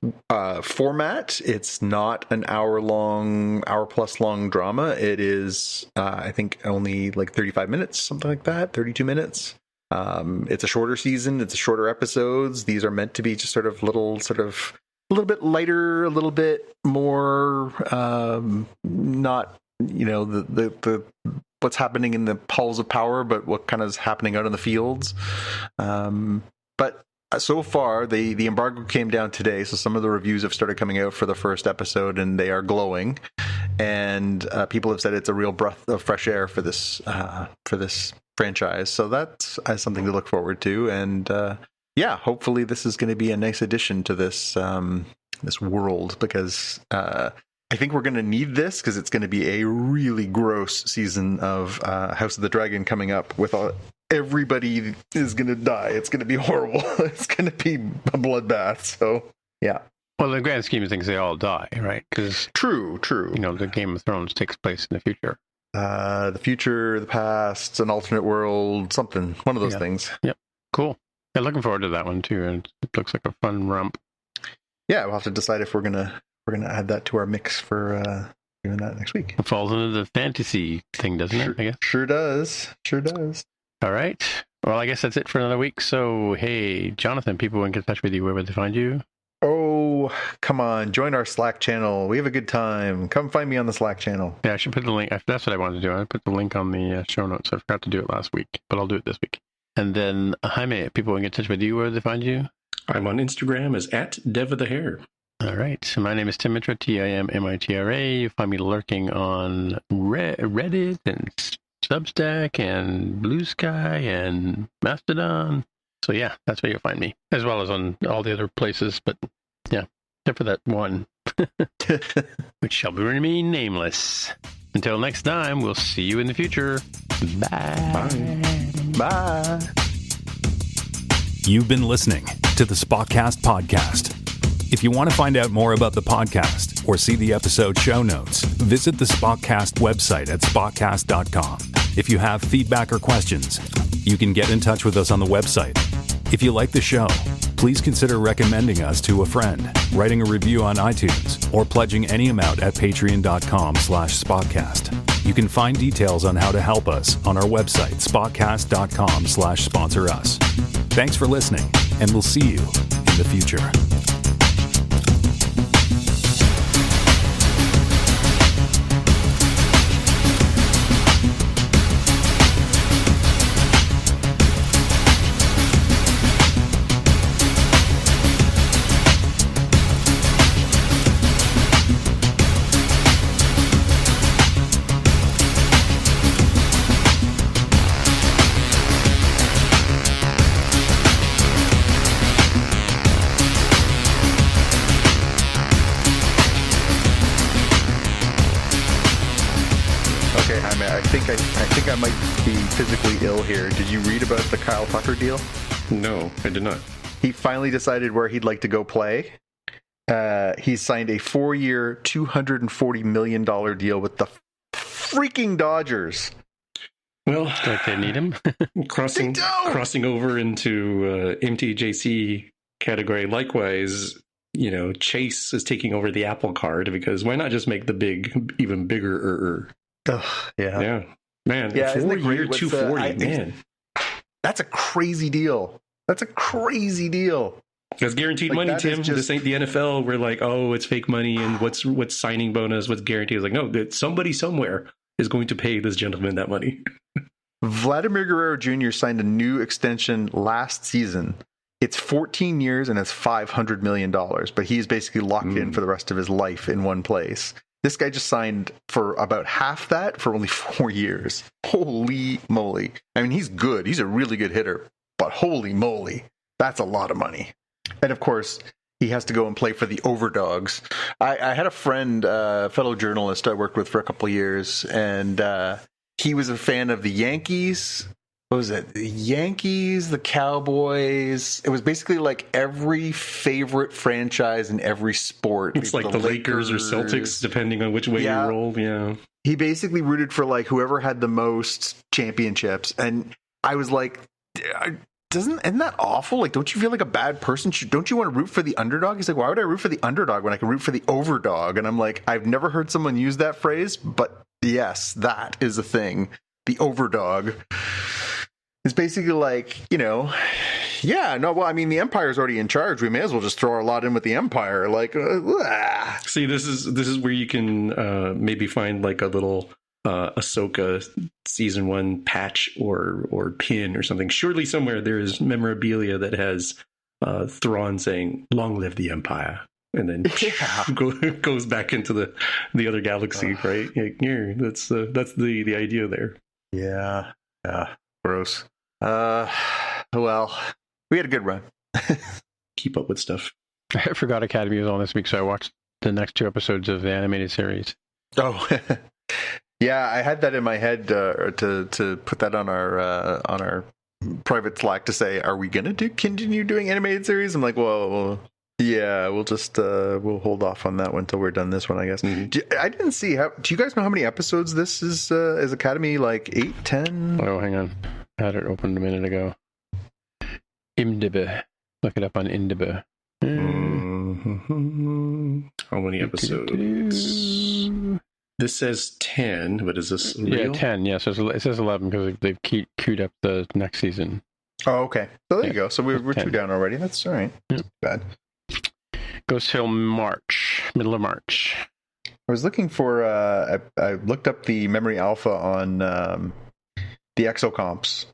format. It's not an hour-plus long drama. It is, I think, only like 35 minutes, something like that, 32 minutes. It's a shorter season. It's shorter episodes. These are meant to be just a little bit lighter, a little bit more not, the what's happening in the halls of power, but what kind of is happening out in the fields. But so far, the embargo came down today, so some of the reviews have started coming out for the first episode, and they are glowing. And people have said it's a real breath of fresh air for this franchise. So that's something to look forward to. And hopefully this is going to be a nice addition to this world, because I think we're going to need this, because it's going to be a really gross season of House of the Dragon coming up with everybody is going to die. It's going to be horrible. It's going to be a bloodbath. So, yeah. Well, in the grand scheme of things, they all die, right? Because True. The Game of Thrones takes place in the future. The future, the past, an alternate world, something. One of those things. Yep. Cool. Yeah, looking forward to that one, too. And it looks like a fun romp. Yeah, we'll have to decide if we're gonna add that to our mix for doing that next week. It falls into the fantasy thing, doesn't it? I guess. Sure does. All right. Well, I guess that's it for another week. So, hey, Jonathan, people want to get in touch with you. Where would they find you? Oh, come on. Join our Slack channel. We have a good time. Come find me on the Slack channel. Yeah, I should put the link. That's what I wanted to do. I put the link on the show notes. I forgot to do it last week, but I'll do it this week. And then, Jaime, people want to get in touch with you. Where would they find you? I'm on Instagram as @DevOfTheHair. All right. So my name is Tim Mitra, TIMMITRA. You find me lurking on Reddit and Substack and Blue Sky and Mastodon. So yeah, that's where you'll find me, as well as on all the other places. But yeah, except for that one, which shall remain nameless. Until next time, we'll see you in the future. Bye. Bye. You've been listening to the Spockcast podcast. If you want to find out more about the podcast or see the episode show notes, visit the Spockcast website at spockcast.com. If you have feedback or questions, you can get in touch with us on the website. If you like the show, please consider recommending us to a friend, writing a review on iTunes, or pledging any amount at patreon.com/Spockcast. You can find details on how to help us on our website, spockcast.com/sponsor us. Thanks for listening, and we'll see you in the future. I think I might be physically ill here. Did you read about the Kyle Tucker deal? No, I did not. He finally decided where he'd like to go play. He signed a 4-year, $240 million deal with the freaking Dodgers. Well, like they need him. crossing over into MTJC category. Likewise, Chase is taking over the Apple Card, because why not just make the big even bigger? Yeah, man. Yeah, 4-year, 240, man. That's a crazy deal. That's guaranteed money, Tim. This ain't the NFL. We're like, oh, it's fake money, and what's signing bonus? What's guaranteed? It's like, no, that somebody somewhere is going to pay this gentleman that money. Vladimir Guerrero Jr. signed a new extension last season. It's 14 years and it's $500 million, but he's basically locked in for the rest of his life in one place. This guy just signed for about half that for only 4 years. Holy moly. I mean, he's good. He's a really good hitter, but holy moly, that's a lot of money. And of course, he has to go and play for the Overdogs. I had a friend, fellow journalist I worked with for a couple of years, and he was a fan of the Yankees. What was it? The Yankees, the Cowboys. It was basically like every favorite franchise in every sport. It's like the Lakers or Celtics, depending on which way you roll. Yeah. He basically rooted for like whoever had the most championships. And I was like, isn't that awful? Like, don't you feel like a bad person? Don't you want to root for the underdog? He's like, why would I root for the underdog when I can root for the overdog? And I'm like, I've never heard someone use that phrase, but yes, that is a thing. The overdog. It's basically like, the Empire's already in charge. We may as well just throw our lot in with the Empire. Like, See, this is where you can maybe find like a little Ahsoka season 1 patch or pin or something. Surely somewhere there is memorabilia that has Thrawn saying, "Long live the Empire," and then goes back into the other galaxy, right? That's the idea there. Yeah. Gross. Well, we had a good run. Keep up with stuff. I forgot Academy was on this week, so I watched the next 2 episodes of the animated series. Oh, yeah, I had that in my head to put that on our private Slack to say, are we gonna continue doing animated series? I'm like, well, yeah, we'll just we'll hold off on that one until we're done this one, I guess. Mm-hmm. I didn't see. Do you guys know how many episodes this is Academy? Like 8, 10? Oh, hang on. I had it opened a minute ago. IMDb. Look it up on IMDb. How many episodes? This says 10, but is this real? Yeah, 10. Yeah, so it says 11 because they've queued up the next season. Oh, okay. So there you go. So we're 2 down already. That's all right. Not bad. Goes till March, middle of March. I was looking for. I looked up the memory alpha on the exocomps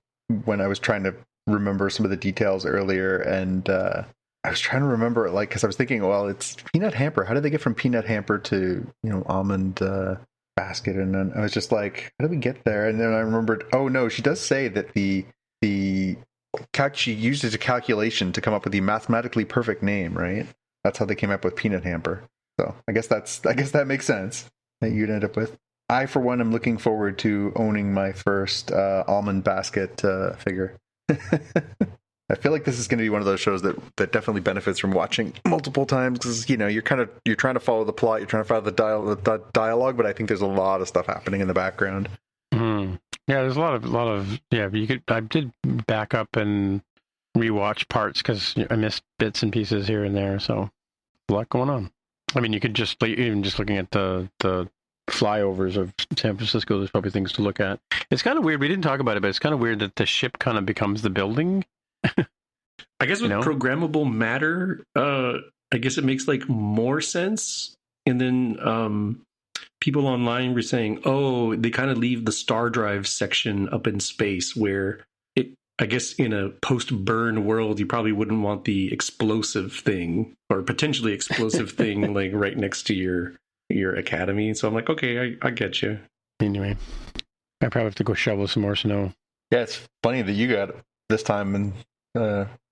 when I was trying to remember some of the details earlier, and I was trying to remember, like, because I was thinking, well, it's peanut hamper. How did they get from peanut hamper to almond basket? And then I was just like, how did we get there? And then I remembered, oh no, she does say that she used it as a calculation to come up with the mathematically perfect name, right? That's how they came up with peanut hamper. So I guess that makes sense that you'd end up with. I, for one, am looking forward to owning my first almond basket figure. I feel like this is going to be one of those shows that definitely benefits from watching multiple times, because you're trying to follow the plot, you're trying to follow the dialogue, but I think there's a lot of stuff happening in the background. Mm. Yeah, there's a lot of I did back up and rewatch parts because I missed bits and pieces here and there, so a lot going on. I mean, you could just even just looking at the flyovers of San Francisco, there's probably things to look at. It's kind of weird. We didn't talk about it, but it's kind of weird that the ship kind of becomes the building. I guess with programmable matter, I guess it makes like more sense. And then people online were saying, oh, they kind of leave the star drive section up in space, where I guess in a post-burn world, you probably wouldn't want the explosive thing or potentially explosive thing like right next to your academy. So I'm like, okay, I get you. Anyway, I probably have to go shovel some more snow. Yeah, it's funny that you got it this time, and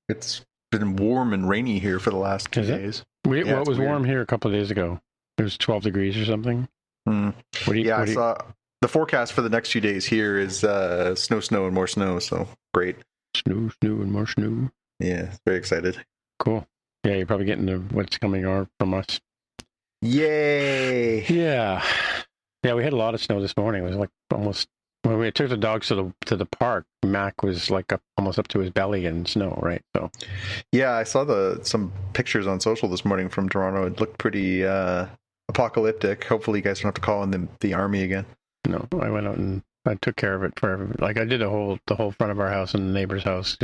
it's been warm and rainy here for the last 2 days. What was warm here a couple of days ago? It was 12 degrees or something. I saw the forecast for the next few days here is snow, and more snow. So great. Snow, and more snow. Yeah, very excited. Cool. Yeah, you're probably getting what's coming from us. Yay! Yeah. Yeah, we had a lot of snow this morning. It was like almost when we took the dogs to the park. Mac was like almost up to his belly in snow, right? So. Yeah, I saw some pictures on social this morning from Toronto. It looked pretty apocalyptic. Hopefully, you guys don't have to call in the army again. No, I went out and I took care of it for everybody. Like I did the whole front of our house and the neighbor's house.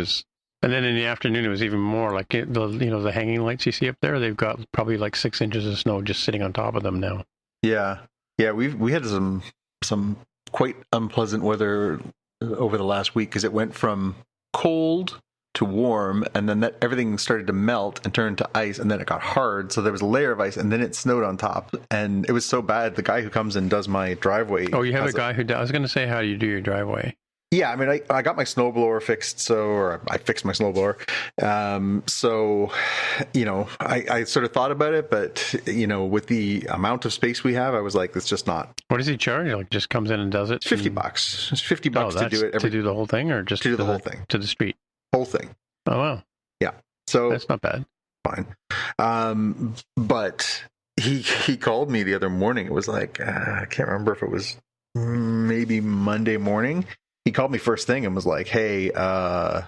And then in the afternoon, it was even more like the hanging lights you see up there. They've got probably like 6 inches of snow just sitting on top of them now. Yeah. We had some quite unpleasant weather over the last week because it went from cold to warm, and then everything started to melt and turn to ice, and then it got hard. So there was a layer of ice, and then it snowed on top, and it was so bad. The guy who comes and does my driveway. Oh, you have a guy who does. I was going to say, how do you do your driveway? Yeah, I mean, I got my snowblower fixed, or I fixed my snowblower. So, I sort of thought about it, but, with the amount of space we have, I was like, it's just not. What does he charge? Like, just comes in and does it? It's $50. It's $50 to do it. To do the whole thing, or just to do the whole thing? To the street? Whole thing. Oh, wow. Yeah. So that's not bad. Fine. But he called me the other morning. It was like, I can't remember if it was maybe Monday morning. He called me first thing and was like, hey, I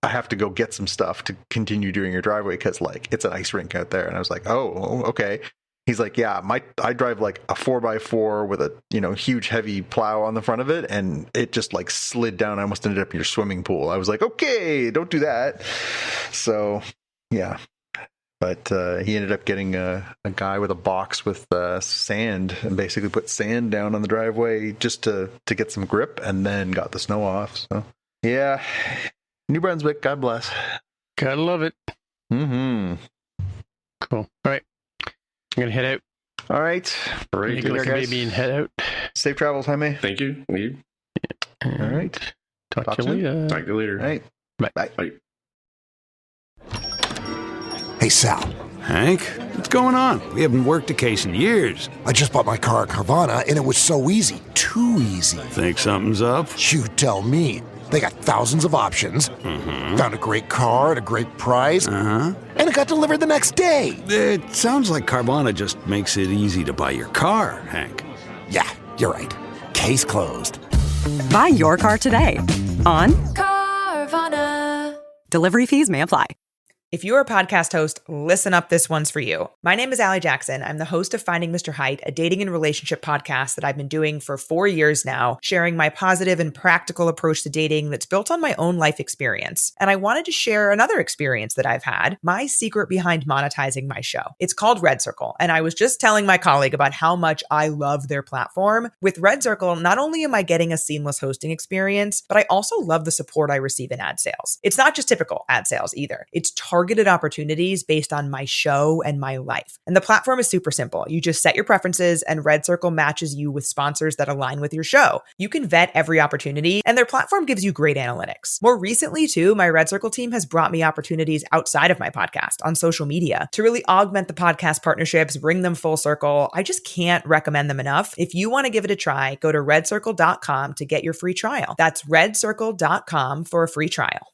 have to go get some stuff to continue doing your driveway because, like, it's an ice rink out there. And I was like, oh, okay. He's like, yeah, I drive like a 4x4 with a, huge heavy plow on the front of it. And it just like slid down. I almost ended up in your swimming pool. I was like, okay, don't do that. So, yeah. But he ended up getting a guy with a box with sand and basically put sand down on the driveway just to get some grip, and then got the snow off. So, yeah. New Brunswick, God bless. Gotta love it. Mm-hmm. Cool. All right. I'm going to head out. All right. Take a baby and head out. Safe travels, Jaime. Thank you. Leave. All right. Talk to you later. Talk to you later. All right. Bye. Bye. Hey, Sal. Hank, what's going on? We haven't worked a case in years. I just bought my car at Carvana, and it was so easy. Too easy. Think something's up? You tell me. They got thousands of options. Mm-hmm. Found a great car at a great price. Uh-huh. And it got delivered the next day. It sounds like Carvana just makes it easy to buy your car, Hank. Yeah, you're right. Case closed. Buy your car today on Carvana. Delivery fees may apply. If you're a podcast host, listen up, this one's for you. My name is Allie Jackson. I'm the host of Finding Mr. Height, a dating and relationship podcast that I've been doing for 4 years now, sharing my positive and practical approach to dating that's built on my own life experience. And I wanted to share another experience that I've had, my secret behind monetizing my show. It's called Red Circle, and I was just telling my colleague about how much I love their platform. With Red Circle, not only am I getting a seamless hosting experience, but I also love the support I receive in ad sales. It's not just typical ad sales either. It's targeted opportunities based on my show and my life. And the platform is super simple. You just set your preferences and Red Circle matches you with sponsors that align with your show. You can vet every opportunity and their platform gives you great analytics. More recently too, my Red Circle team has brought me opportunities outside of my podcast on social media to really augment the podcast partnerships, bring them full circle. I just can't recommend them enough. If you want to give it a try, go to redcircle.com to get your free trial. That's redcircle.com for a free trial.